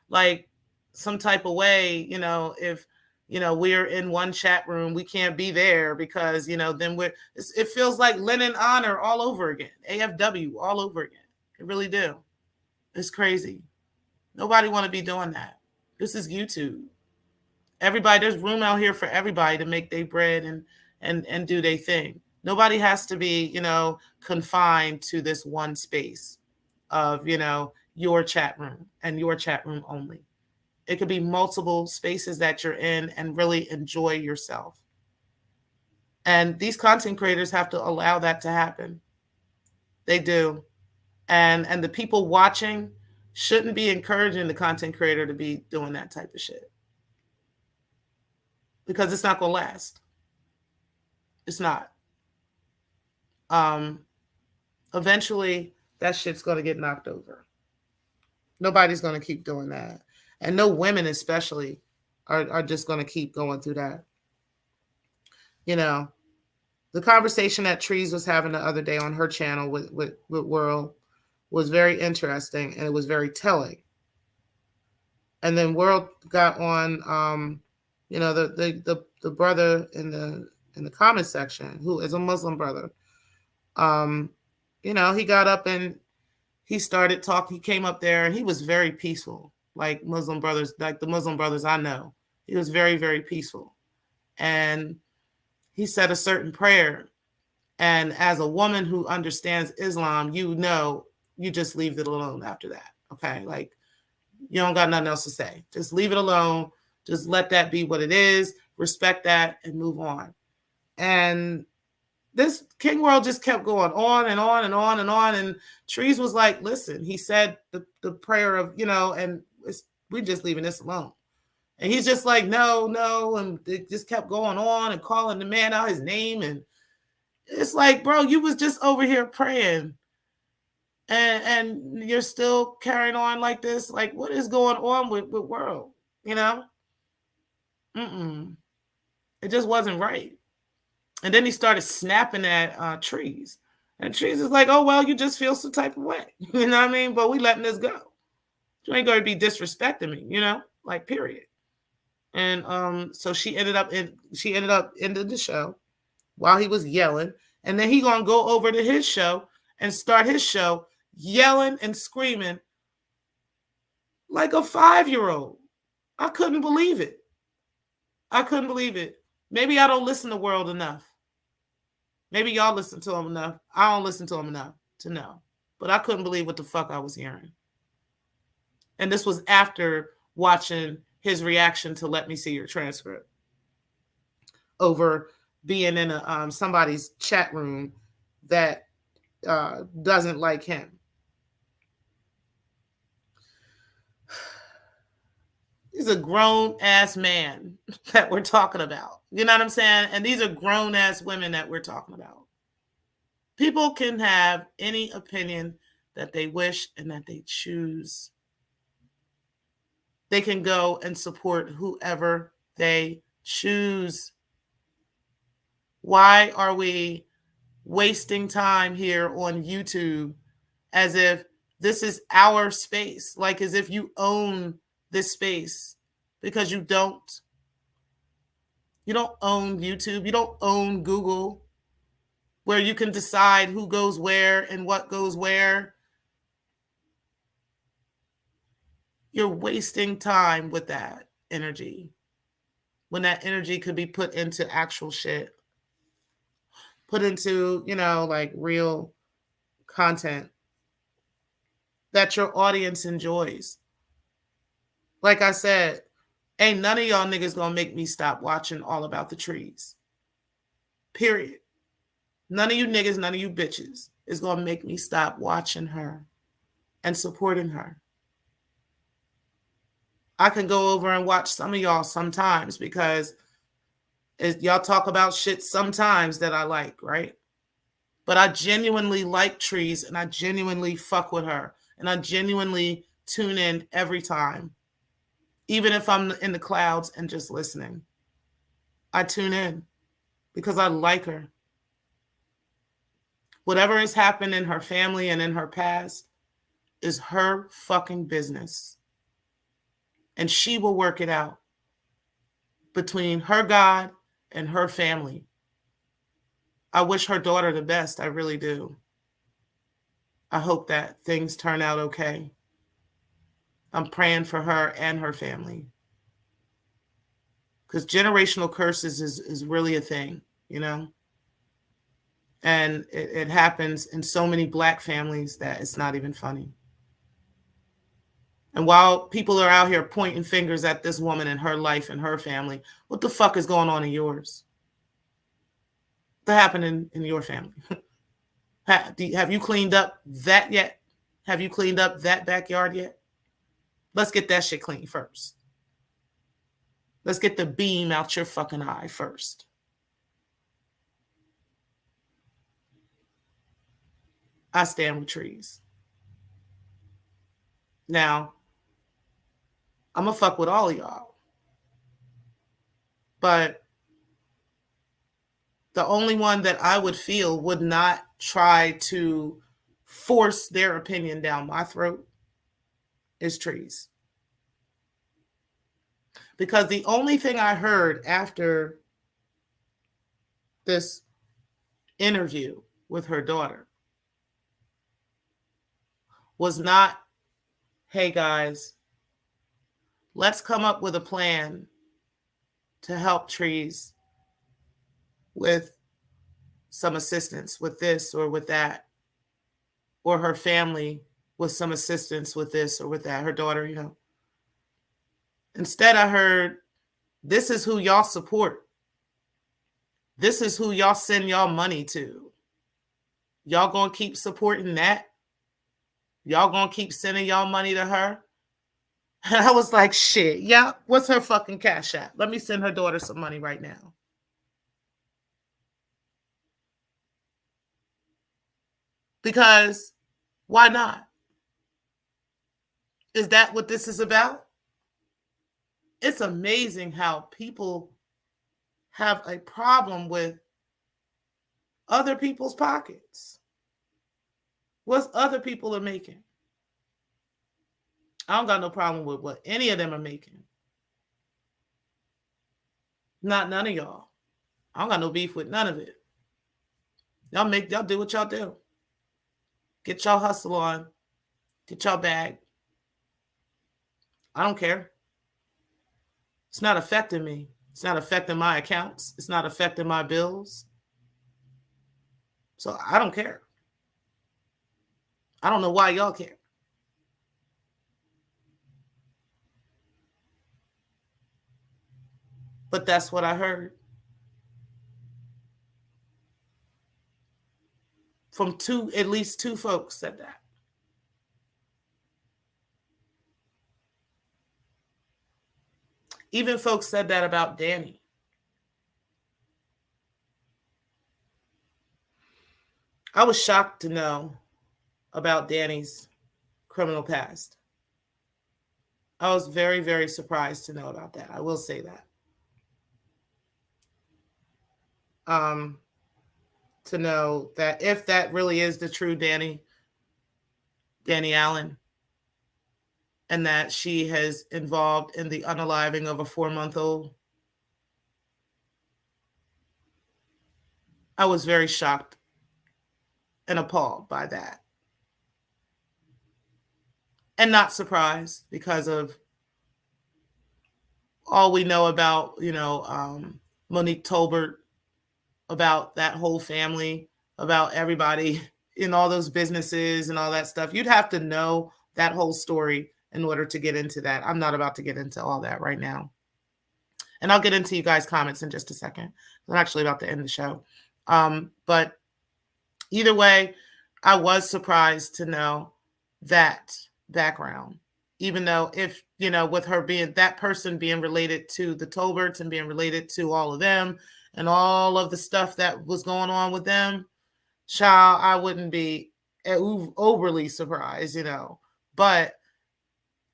like some type of way, if, we're in one chat room, we can't be there because, then it feels like Lenin honor all over again, AFW all over again. It really do. It's crazy. Nobody want to be doing that. This is YouTube. Everybody, there's room out here for everybody to make their bread and do their thing. Nobody has to be, confined to this one space of, your chat room and your chat room only. It could be multiple spaces that you're in and really enjoy yourself. And these content creators have to allow that to happen. They do. And the people watching shouldn't be encouraging the content creator to be doing that type of shit. Because it's not going to last. It's not. Eventually, that shit's going to get knocked over. Nobody's going to keep doing that. And no women especially are just going to keep going through that. The conversation that Trees was having the other day on her channel with World was very interesting, and it was very telling. And then World got on, the brother in the comment section, who is a Muslim brother. He got up and he started talking. He came up there and he was very peaceful, like the Muslim brothers I know. He was very, very peaceful. And he said a certain prayer. And as a woman who understands Islam, you just leave it alone after that. Okay. Like, you don't got nothing else to say. Just leave it alone. Just let that be what it is. Respect that and move on. And this King World just kept going on and on and on and on. And Trees was like, listen, he said the prayer of, and we're just leaving this alone. And he's just like, no. And it just kept going on and calling the man out his name. And it's like, bro, you was just over here praying. And you're still carrying on like this. Like, what is going on with World? It just wasn't right. And then he started snapping at Trees. And Trees is like, oh, well, you just feel some type of way. You know what I mean? But we letting this go. You ain't going to be disrespecting me, like, period. And so she ended up ending the show while he was yelling. And then he going to go over to his show and start his show yelling and screaming like a 5-year-old. I couldn't believe it. Maybe I don't listen to World enough. Maybe y'all listen to him enough. I don't listen to him enough to know. But I couldn't believe what the fuck I was hearing. And this was after watching his reaction to Let Me See Your Transcript over being in somebody's chat room that doesn't like him. He's a grown-ass man that we're talking about. You know what I'm saying? And these are grown-ass women that we're talking about. People can have any opinion that they wish and that they choose. They can go and support whoever they choose. Why are we wasting time here on YouTube as if this is our space? Like as if you own this space, because you don't. You don't own YouTube. You don't own Google, where you can decide who goes where and what goes where. You're wasting time with that energy when that energy could be put into actual shit, put into, like real content that your audience enjoys. Like I said, ain't none of y'all niggas gonna make me stop watching All About the Trees. Period. None of you niggas, none of you bitches is gonna make me stop watching her and supporting her. I can go over and watch some of y'all sometimes because y'all talk about shit sometimes that I like, right? But I genuinely like Trees and I genuinely fuck with her and I genuinely tune in every time, even if I'm in the clouds and just listening. I tune in because I like her. Whatever has happened in her family and in her past is her fucking business. And she will work it out between her God and her family. I wish her daughter the best. I really do. I hope that things turn out okay. I'm praying for her and her family. Because generational curses is really a thing, you know? And it happens in so many Black families that it's not even funny. And while people are out here pointing fingers at this woman and her life and her family, what the fuck is going on in yours? What happened in your family? Have you cleaned up that yet? Have you cleaned up that backyard yet? Let's get that shit clean first. Let's get the beam out your fucking eye first. I stand with trees. Now, I'm going to fuck with all of y'all. But the only one that I would feel would not try to force their opinion down my throat is trees. Because the only thing I heard after this interview with her daughter was not, hey guys, let's come up with a plan to help trees with some assistance with this or with that, or her family with some assistance with this or with that, her daughter, you know. Instead, I heard, this is who y'all support. This is who y'all send y'all money to. Y'all gonna keep supporting that? Y'all gonna keep sending y'all money to her? And I was like, shit, yeah, what's her fucking Cash App? Let me send her daughter some money right now. Because why not? Is that what this is about? It's amazing how people have a problem with other people's pockets. What other people are making. I don't got no problem with what any of them are making. Not none of y'all. I don't got no beef with none of it. Y'all do what y'all do. Get y'all hustle on. Get y'all bag. I don't care. It's not affecting me. It's not affecting my accounts. It's not affecting my bills. So I don't care. I don't know why y'all care. But that's what I heard. From at least two folks said that. Even folks said that about Dani. I was shocked to know about Dani's criminal past. I was very, very surprised to know about that. I will say that. To know that if that really is the true Dani Allen, and that she has involved in the unaliving of a 4-month-old, I was very shocked and appalled by that. And not surprised because of all we know about, Monique Tolbert, about that whole family, about everybody in all those businesses and all that stuff. You'd have to know that whole story in order to get into that. I'm not about to get into all that right now. And I'll get into you guys' comments in just a second. I'm actually about to end the show. But either way, I was surprised to know that background, even though with her being that person being related to the Tolberts and being related to all of them and all of the stuff that was going on with them, child, I wouldn't be overly surprised, But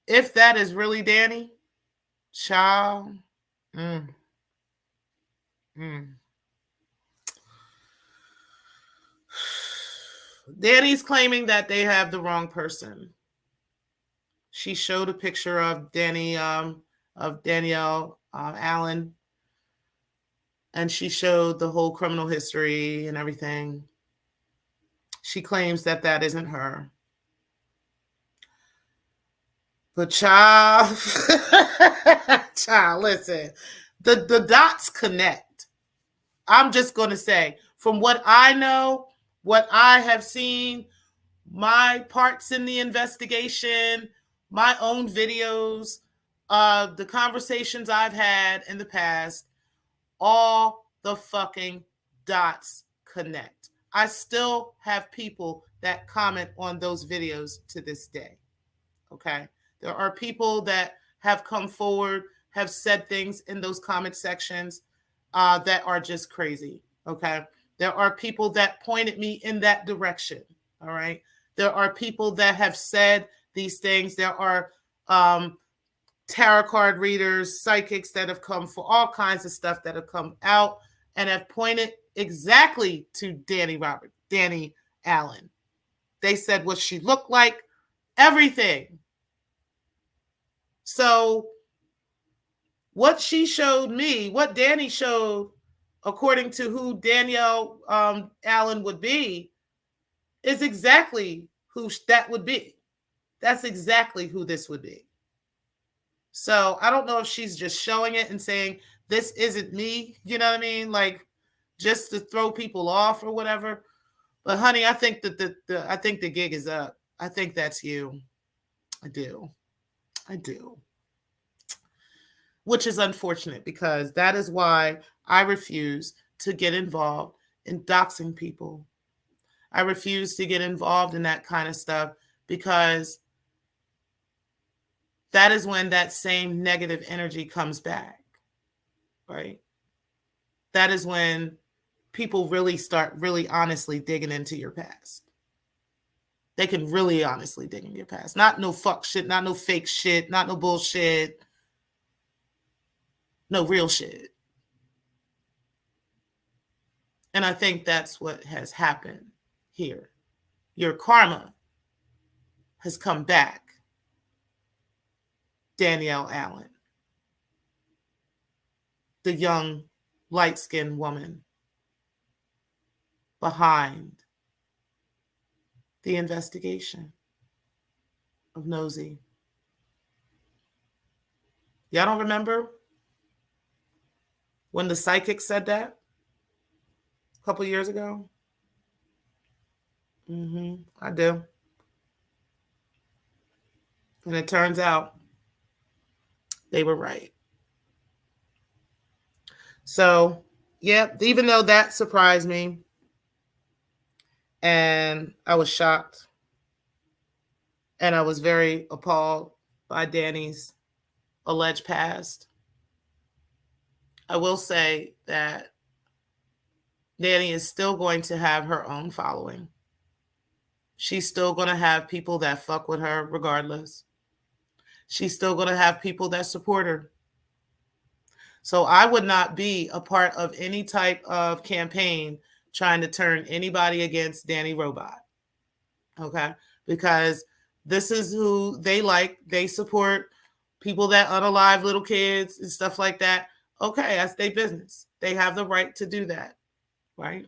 if that is really Dani, child, Dani's claiming that they have the wrong person. She showed a picture of of Danielle Allen, and she showed the whole criminal history and everything. She claims that that isn't her. But child, child, listen, the dots connect. I'm just going to say, from what I know, what I have seen, my parts in the investigation, my own videos, the conversations I've had in the past, all the fucking dots connect. I still have people that comment on those videos to this day. Okay. There are people that have come forward, have said things in those comment sections that are just crazy. Okay. There are people that pointed me in that direction. All right. There are people that have said these things. There are tarot card readers, psychics that have come for all kinds of stuff that have come out and have pointed exactly to Dani Allen. They said what she looked like, everything. So what she showed me, what Dani showed, according to who Danielle Allen would be, is exactly who that would be. That's exactly who this would be. So I don't know if she's just showing it and saying, this isn't me, you know what I mean? Like, just to throw people off or whatever. But honey, I think that I think the gig is up. I think that's you. I do. Which is unfortunate, because that is why I refuse to get involved in doxing people. I refuse to get involved in that kind of stuff, because that is when that same negative energy comes back, right? That is when people really start honestly digging into your past. They can really honestly dig in your past. Not no fuck shit, not no fake shit, not no bullshit. No, real shit. And I think that's what has happened here. Your karma has come back, Danielle Allen, the young, light-skinned woman behind the investigation of Nosy. Y'all don't remember when the psychic said that a couple years ago? I do. And it turns out they were right. So, yeah, even though that surprised me and I was shocked and I was very appalled by Dani's alleged past, I will say that Dani is still going to have her own following. She's still going to have people that fuck with her regardless. She's still going to have people that support her. So I would not be a part of any type of campaign trying to turn anybody against Dani Robot. Okay? Because this is who they like. They support people that unalive little kids and stuff like that. Okay, that's their business. They have the right to do that, right?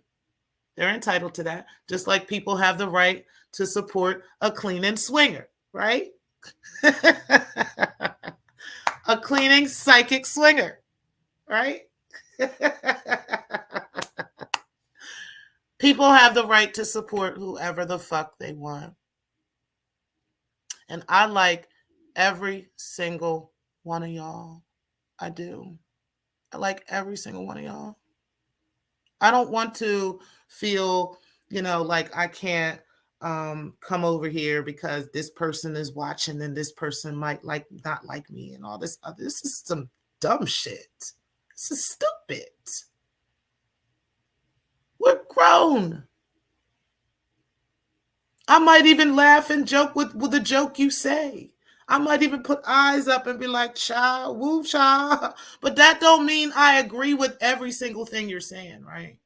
They're entitled to that. Just like people have the right to support a cleaning swinger, right? A cleaning psychic swinger, right? People have the right to support whoever the fuck they want. And I like every single one of y'all. I do. I like every single one of y'all. I don't want to feel, like I can't come over here because this person is watching and this person might not like me and all this other. This is some dumb shit. This is stupid. We're grown. I might even laugh and joke with the joke you say. I might even put eyes up and be like, child, woo, child. But that don't mean I agree with every single thing you're saying, right?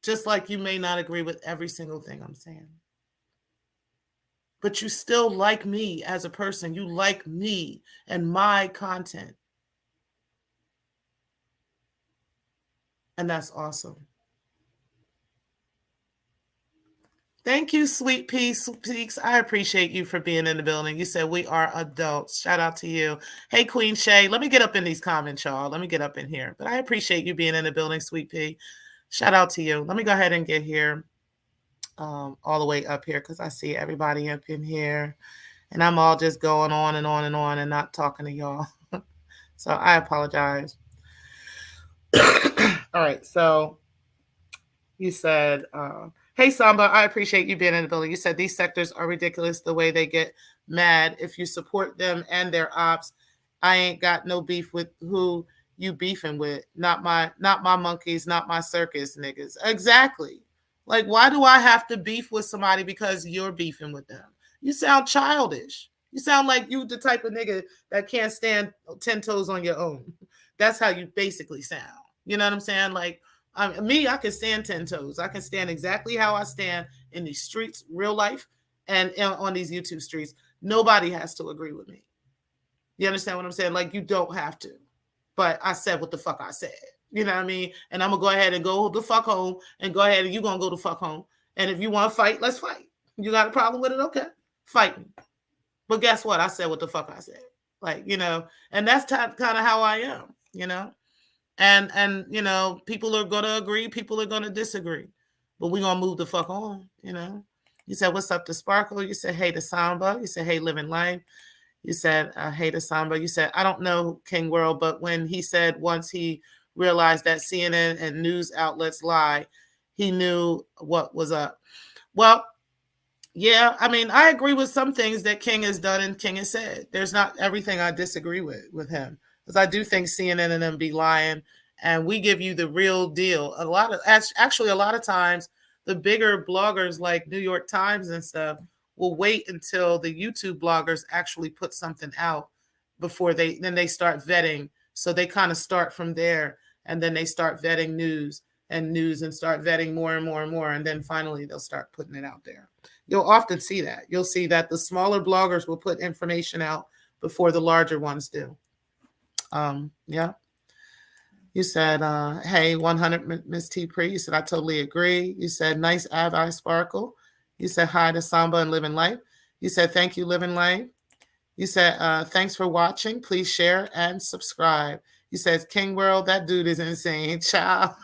Just like you may not agree with every single thing I'm saying. But you still like me as a person. You like me and my content. And that's awesome. Thank you, Sweet Peaks. I appreciate you for being in the building. You said we are adults. Shout out to you. Hey, Queen Shay. Let me get up in these comments, y'all. Let me get up in here. But I appreciate you being in the building, Sweet Pea. Shout out to you. Let me go ahead and get here, all the way up here, because I see everybody up in here. And I'm all just going on and on and on and not talking to y'all. So I apologize. All right. So you said, hey, Samba, I appreciate you being in the building. You said these sectors are ridiculous the way they get mad if you support them and their ops. I ain't got no beef with who you beefing with. Not my monkeys, not my circus niggas. Exactly. Like, why do I have to beef with somebody because you're beefing with them? You sound childish. You sound like you the type of nigga that can't stand 10 toes on your own. That's how you basically sound. You know what I'm saying? Like, I can stand 10 toes. I can stand exactly how I stand in these streets, real life, and on these YouTube streets. Nobody has to agree with me. You understand what I'm saying? Like, you don't have to. But I said what the fuck I said. You know what I mean? And I'm going to go ahead and go the fuck home, and go ahead and you're going to go the fuck home. And if you want to fight, let's fight. You got a problem with it? Okay. Fight me. But guess what? I said what the fuck I said. Like, you know, and that's kind of how I am, you know? And you know, people are gonna agree, people are gonna disagree, but we're gonna move the fuck on, you know. You said, what's up to Sparkle? You said, hey to Samba. You said, hey, living life. You said, hey to Samba. You said, I don't know King World, but when he said once he realized that CNN and news outlets lie, he knew what was up. Well, yeah, I mean, I agree with some things that King has done and King has said. There's not everything I disagree with him, because I do think CNN and them be lying, and we give you the real deal. A lot of times, the bigger bloggers like New York Times and stuff will wait until the YouTube bloggers actually put something out before they start vetting. So they kind of start from there, and then they start vetting news and start vetting more and more and more, and then finally they'll start putting it out there. You'll often see that. You'll see that the smaller bloggers will put information out before the larger ones do. Yeah. You said, hey, 100 Miss T Pre. You said, I totally agree. You said, nice Ave Sparkle. You said, hi to Samba and Living Life. You said, thank you, Living Life. You said, thanks for watching. Please share and subscribe. You said, King World, that dude is insane. Child.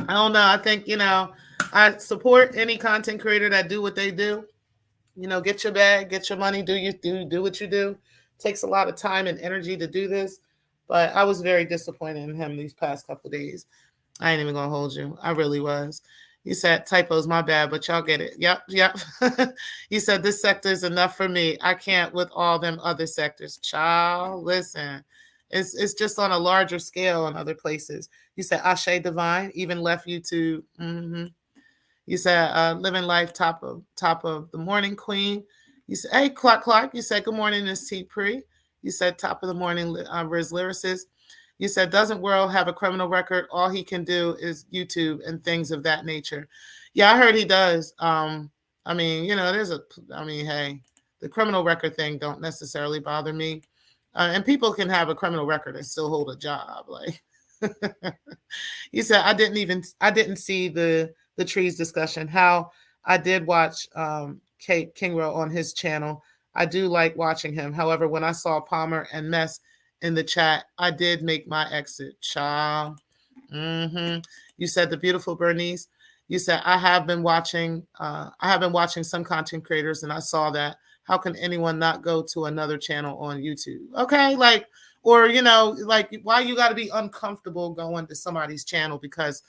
I don't know. I think, you know, I support any content creator that do what they do. You know, get your bag, get your money, do what you do. It takes a lot of time and energy to do this. But I was very disappointed in him these past couple of days. I ain't even gonna hold you. I really was. You said typos, my bad, but y'all get it. Yep. You said this sector is enough for me. I can't with all them other sectors. Child, listen. It's just on a larger scale in other places. You said Ashe Divine even left YouTube. You said Living Life, top of the morning, Queen. You said, hey, Clark. You said, good morning, Miss T Pre. You said, top of the morning, Riz Lyricist. You said, doesn't World have a criminal record? All he can do is YouTube and things of that nature. Yeah, I heard he does. I mean, you know, hey, the criminal record thing don't necessarily bother me. And people can have a criminal record and still hold a job. Like, you said, I didn't see the trees discussion. How I did watch Kingro on his channel. I do like watching him. However, when I saw Palmer and Mess in the chat, I did make my exit. Child. You said the beautiful Bernice. You said I have been watching some content creators, and I saw that. How can anyone not go to another channel on YouTube? Okay, like, or you know, like, why you got to be uncomfortable going to somebody's channel because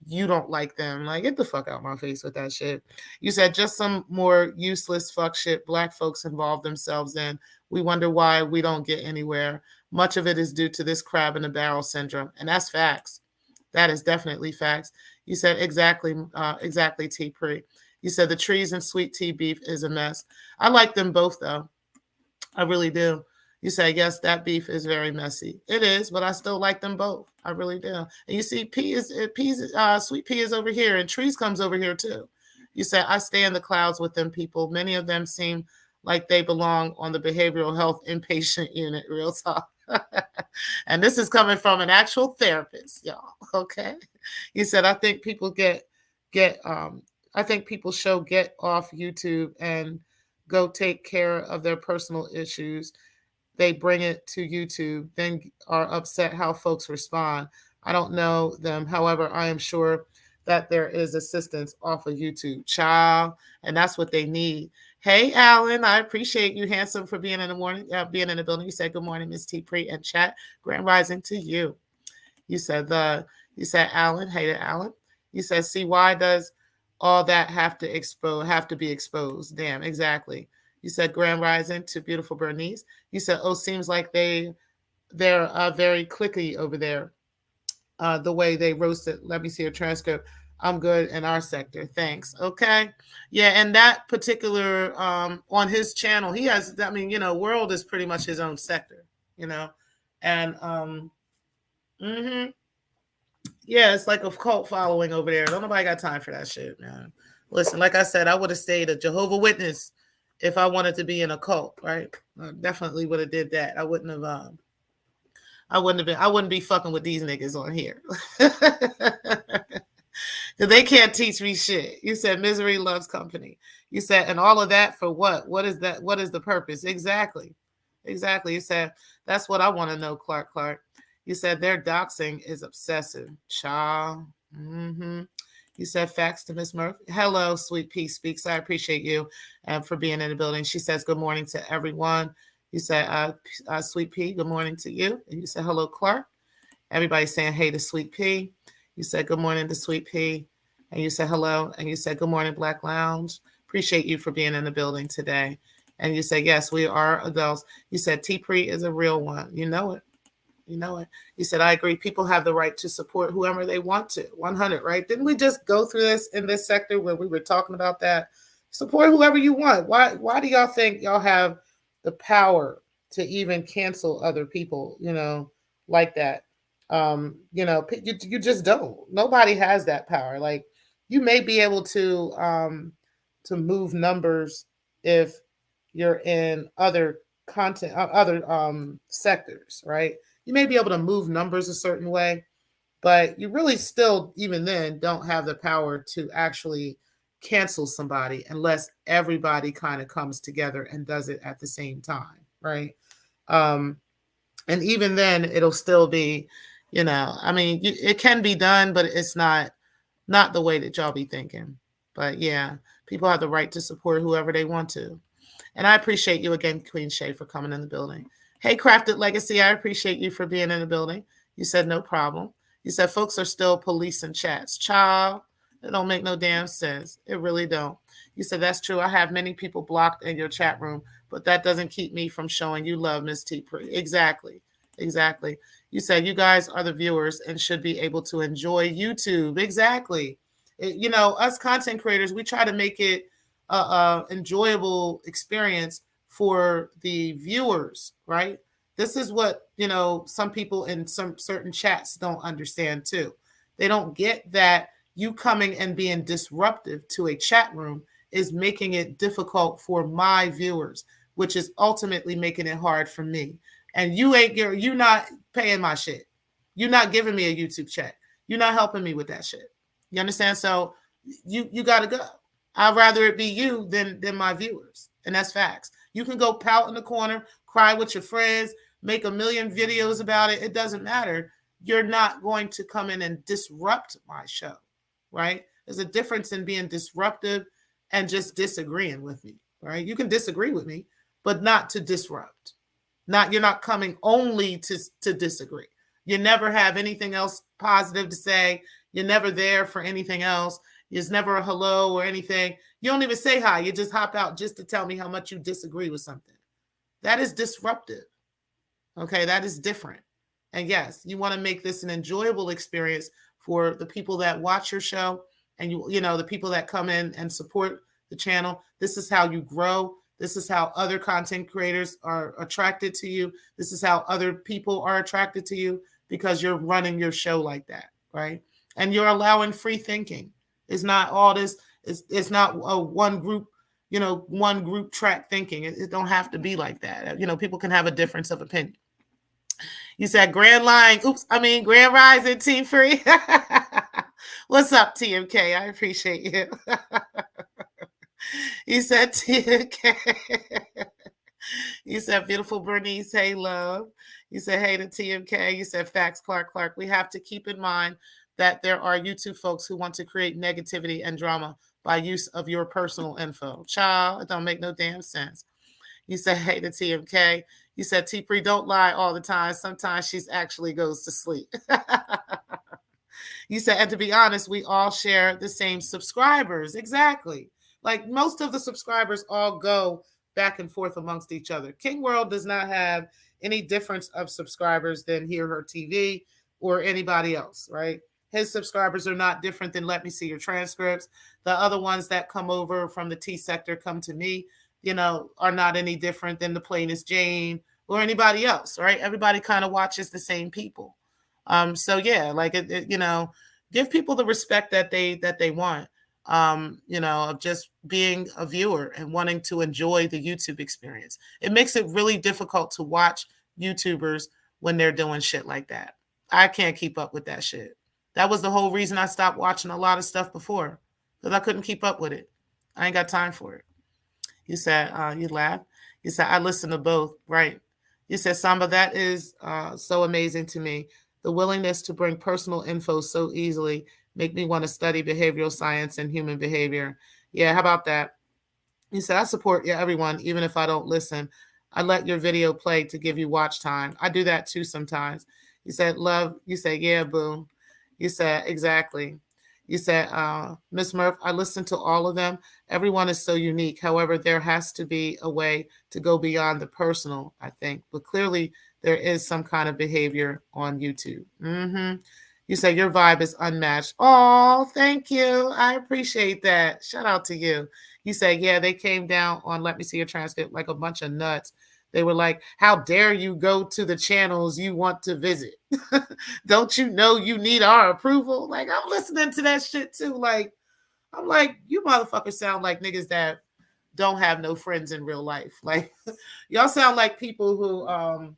you don't like them? Like, get the fuck out my face with that shit. You said just some more useless fuck shit Black folks involve themselves in. We wonder why we don't get anywhere. Much of it is due to this crab in the barrel syndrome, and that's facts. That is definitely facts. You said exactly, T Pre. You said the trees and sweet tea beef is a mess. I like them both though. I really do. You say, yes, that beef is very messy. It is, but I still like them both. I really do. And you see, sweet pea is over here, and trees comes over here too. You say, I stay in the clouds with them people. Many of them seem like they belong on the behavioral health inpatient unit. Real talk. And this is coming from an actual therapist, y'all. Okay. You said, I think people get I think people show get off YouTube and go take care of their personal issues. They bring it to YouTube, then are upset how folks respond. I don't know them. However, I am sure that there is assistance off of YouTube, child, and that's what they need. Hey, Alan, I appreciate you, handsome, for being in the morning, being in the building. You said good morning, Miss T. Pre and chat. Grand rising to you. You said Alan. Hey to Alan. You said, see, why does all that have to be exposed? Damn, exactly. You said grand rising to beautiful Bernice. You said, oh, seems like they're very clicky over there. The way they roast it. Let me see a transcript. I'm good in our sector. Thanks. Okay. Yeah, and that particular on his channel, he has, I mean, world is pretty much his own sector, and yeah, it's like a cult following over there. Don't nobody got time for that shit, man. Listen, like I said, I would have stayed a Jehovah Witness if I wanted to be in a cult, right? I definitely would have did that. I wouldn't be fucking with these niggas on here. They can't teach me shit. You said misery loves company. You said, and all of that for what? What is that? What is the purpose? Exactly. You said, that's what I want to know, Clark. You said their doxing is obsessive. Child. You said facts to Miss Murphy. Hello, Sweet Pea Speaks. I appreciate you for being in the building. She says good morning to everyone. You said, Sweet Pea, good morning to you. And you said, hello, Clark. Everybody's saying hey to Sweet Pea. You said good morning to Sweet Pea. And you said hello. And you said good morning, Black Lounge. Appreciate you for being in the building today. And you said, yes, we are adults. You said T-Pre is a real one. You know it. You said, I agree. People have the right to support whoever they want to. 100, right? Didn't we just go through this in this sector where we were talking about that? Support whoever you want. Why do y'all think y'all have the power to even cancel other people, like that? You just don't. Nobody has that power. Like, you may be able to move numbers if you're in other content, other sectors, right? You may be able to move numbers a certain way, but you really still, even then, don't have the power to actually cancel somebody unless everybody kind of comes together and does it at the same time, right? And even then, it'll still be, it can be done, but it's not the way that y'all be thinking. But yeah, people have the right to support whoever they want to. And I appreciate you again, Queen Shay, for coming in the building. Hey, Crafted Legacy, I appreciate you for being in the building. You said no problem. You said folks are still policing chats. Child, it don't make no damn sense. It really don't. You said that's true. I have many people blocked in your chat room, but that doesn't keep me from showing you love, Miss T. Exactly. You said you guys are the viewers and should be able to enjoy YouTube. Exactly. Us content creators, we try to make it an enjoyable experience for the viewers, right? This is what, some people in some certain chats don't understand too. They don't get that you coming and being disruptive to a chat room is making it difficult for my viewers, which is ultimately making it hard for me. And you're not paying my shit. You're not giving me a YouTube check. You're not helping me with that shit. You understand? So you got to go. I'd rather it be you than my viewers. And that's facts. You can go pout in the corner, cry with your friends, make a million videos about it. It doesn't matter. You're not going to come in and disrupt my show, right? There's a difference in being disruptive and just disagreeing with me, right? You can disagree with me, but not to disrupt. You're not coming only to disagree. You never have anything else positive to say. You're never there for anything else. There's never a hello or anything. You don't even say hi. You just hop out just to tell me how much you disagree with something. That is disruptive. Okay, that is different. And yes, you want to make this an enjoyable experience for the people that watch your show and the people that come in and support the channel, this is how you grow. This is how other content creators are attracted to you. This is how other people are attracted to you, because you're running your show like that, right? And you're allowing free thinking. It's not all this. It's not a one group, one group track thinking. It don't have to be like that. People can have a difference of opinion. You said Grand Line. Grand Rising Team Free. What's up, TMK? I appreciate you. You said TMK. You said beautiful Bernice. Hey, love. You said hey to TMK. You said facts, Clark. We have to keep in mind that there are YouTube folks who want to create negativity and drama by use of your personal info. Child, it don't make no damn sense. You said hey to TMK. You said T-Pre, don't lie all the time. Sometimes she actually goes to sleep. You said, and to be honest, we all share the same subscribers. Exactly. Like most of the subscribers all go back and forth amongst each other. King World does not have any difference of subscribers than Hear Her TV or anybody else, right? His subscribers are not different than Let Me See Your Transcripts. The other ones that come over from the T sector come to me, are not any different than the Plainest Jane or anybody else, right? Everybody kind of watches the same people. So yeah, like give people the respect that they want. Of just being a viewer and wanting to enjoy the YouTube experience. It makes it really difficult to watch YouTubers when they're doing shit like that. I can't keep up with that shit. That was the whole reason I stopped watching a lot of stuff before, because I couldn't keep up with it. I ain't got time for it. You said, you laughed. You said, I listen to both. Right. You said, Samba, that is so amazing to me. The willingness to bring personal info so easily make me want to study behavioral science and human behavior. Yeah, how about that? You said, I support everyone, even if I don't listen. I let your video play to give you watch time. I do that too sometimes. You said, love. You said, yeah, boo. You said, exactly. You said, Miss Murph, I listen to all of them. Everyone is so unique. However, there has to be a way to go beyond the personal, I think. But clearly, there is some kind of behavior on YouTube. Mm-hmm. You say your vibe is unmatched. Oh, thank you. I appreciate that. Shout out to you. You say, yeah, they came down on Let Me See Your Transcript like a bunch of nuts. They were like, how dare you go to the channels you want to visit? Don't you know you need our approval? Like, I'm listening to that shit too. Like, I'm like, you motherfuckers sound like niggas that don't have no friends in real life. Like, y'all sound like people who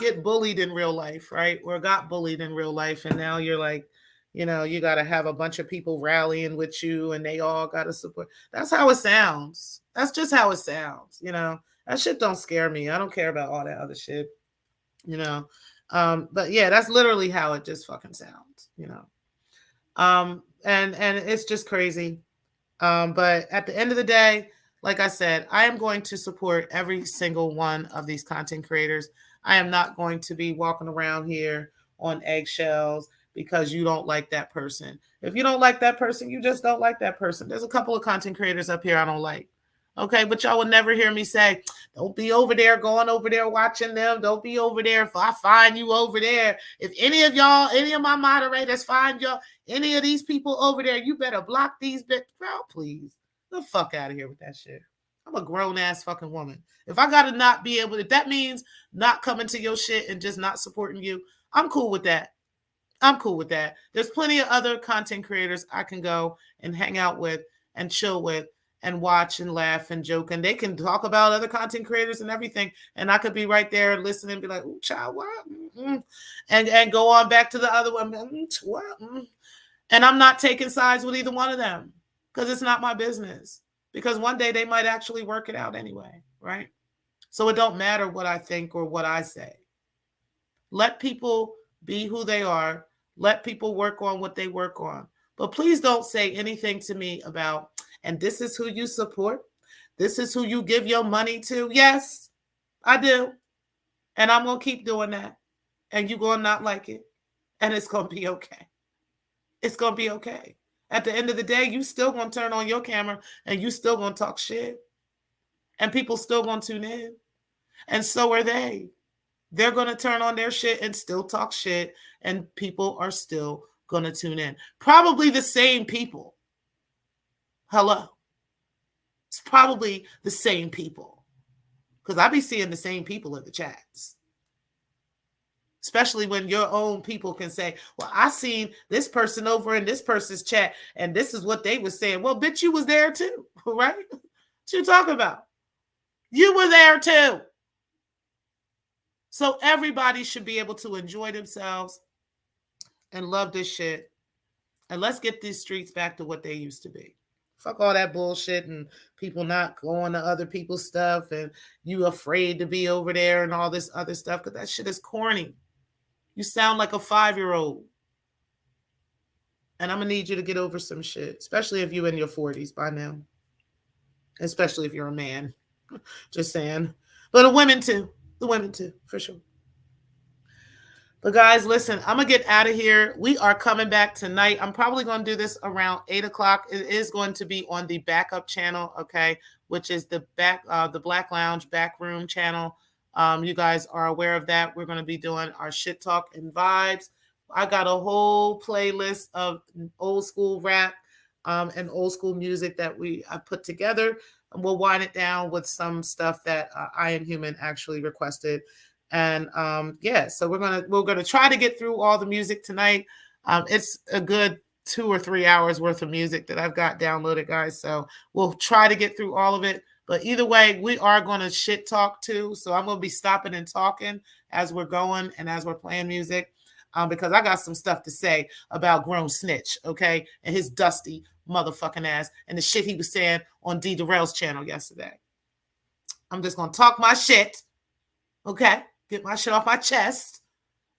get bullied in real life, right? Or got bullied in real life. And now you're like, you got to have a bunch of people rallying with you and they all got to support. That's how it sounds. That's just how it sounds. That shit don't scare me. I don't care about all that other shit, But yeah, that's literally how it just fucking sounds, And it's just crazy. But at the end of the day, like I said, I am going to support every single one of these content creators. I am not going to be walking around here on eggshells because you don't like that person. If you don't like that person, you just don't like that person. There's a couple of content creators up here I don't like. Okay, but y'all will never hear me say, don't be over there, going over there watching them. Don't be over there if I find you over there. If any of my moderators find y'all, any of these people over there, you better block these bitches. Bro, please. Get the fuck out of here with that shit. I'm a grown-ass fucking woman. If I gotta not be able to, if that means not coming to your shit and just not supporting you, I'm cool with that. I'm cool with that. There's plenty of other content creators I can go and hang out with and chill with and watch and laugh and joke. And they can talk about other content creators and everything. And I could be right there listening and be like, ooh, child, what? Mm-hmm. And go on back to the other one. What? And I'm not taking sides with either one of them because it's not my business. Because one day they might actually work it out anyway, right? So it don't matter what I think or what I say. Let people be who they are. Let people work on what they work on. But please don't say anything to me about, and this is who you support. This is who you give your money to. Yes, I do. And I'm going to keep doing that. And you're going to not like it. And it's going to be okay. It's going to be okay. At the end of the day, you still going to turn on your camera and you still going to talk shit. And people still going to tune in. And so are they. They're going to turn on their shit and still talk shit. And people are still going to tune in. Probably the same people. Hello. It's probably the same people. Because I be seeing the same people in the chats. Especially when your own people can say, well, I seen this person over in this person's chat, and this is what they were saying. Well, bitch, you was there too, right? What you talking about? You were there too. So everybody should be able to enjoy themselves and love this shit. And let's get these streets back to what they used to be. Fuck all that bullshit and people not going to other people's stuff and you afraid to be over there and all this other stuff, because that shit is corny. You sound like a 5-year-old. And I'm going to need you to get over some shit, especially if you're in your 40s by now. Especially if you're a man. Just saying. But the women too, for sure. But guys, listen, I'm going to get out of here. We are coming back tonight. I'm probably going to do this around 8 o'clock. It is going to be on the backup channel, okay, which is the Black Lounge Backroom channel. You guys are aware of that. We're going to be doing our shit talk and vibes. I got a whole playlist of old school rap and old school music that I put together. And we'll wind it down with some stuff that I Am Human actually requested. And yeah, so we're gonna try to get through all the music tonight. It's a good 2 or 3 hours worth of music that I've got downloaded, guys. So we'll try to get through all of it. But either way, we are going to shit talk too. So I'm going to be stopping and talking as we're going and as we're playing music, because I got some stuff to say about Grown Snitch, okay, and his dusty motherfucking ass and the shit he was saying on D. Darrell's channel yesterday. I'm just going to talk my shit, okay? Get my shit off my chest,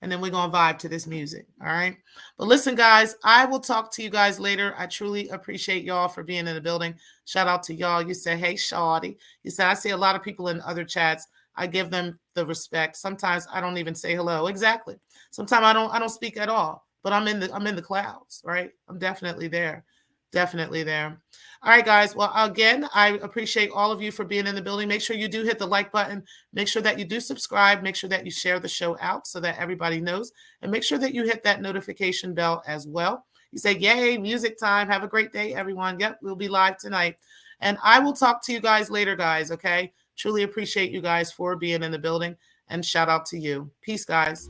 and then we're going to vibe to this music, all right? But listen, guys, I will talk to you guys later. I truly appreciate y'all for being in the building. Shout out to y'all. You said, hey, shawty. You said, I see a lot of people in other chats. I give them the respect. Sometimes I don't even say hello. Exactly. Sometimes I don't speak at all, but I'm in the clouds, right? I'm definitely there. Definitely there. All right, guys. Well, again, I appreciate all of you for being in the building. Make sure you do hit the like button. Make sure that you do subscribe. Make sure that you share the show out so that everybody knows. And make sure that you hit that notification bell as well. You say, yay, music time. Have a great day, everyone. Yep, we'll be live tonight. And I will talk to you guys later, guys, okay? Truly appreciate you guys for being in the building. And shout out to you. Peace, guys.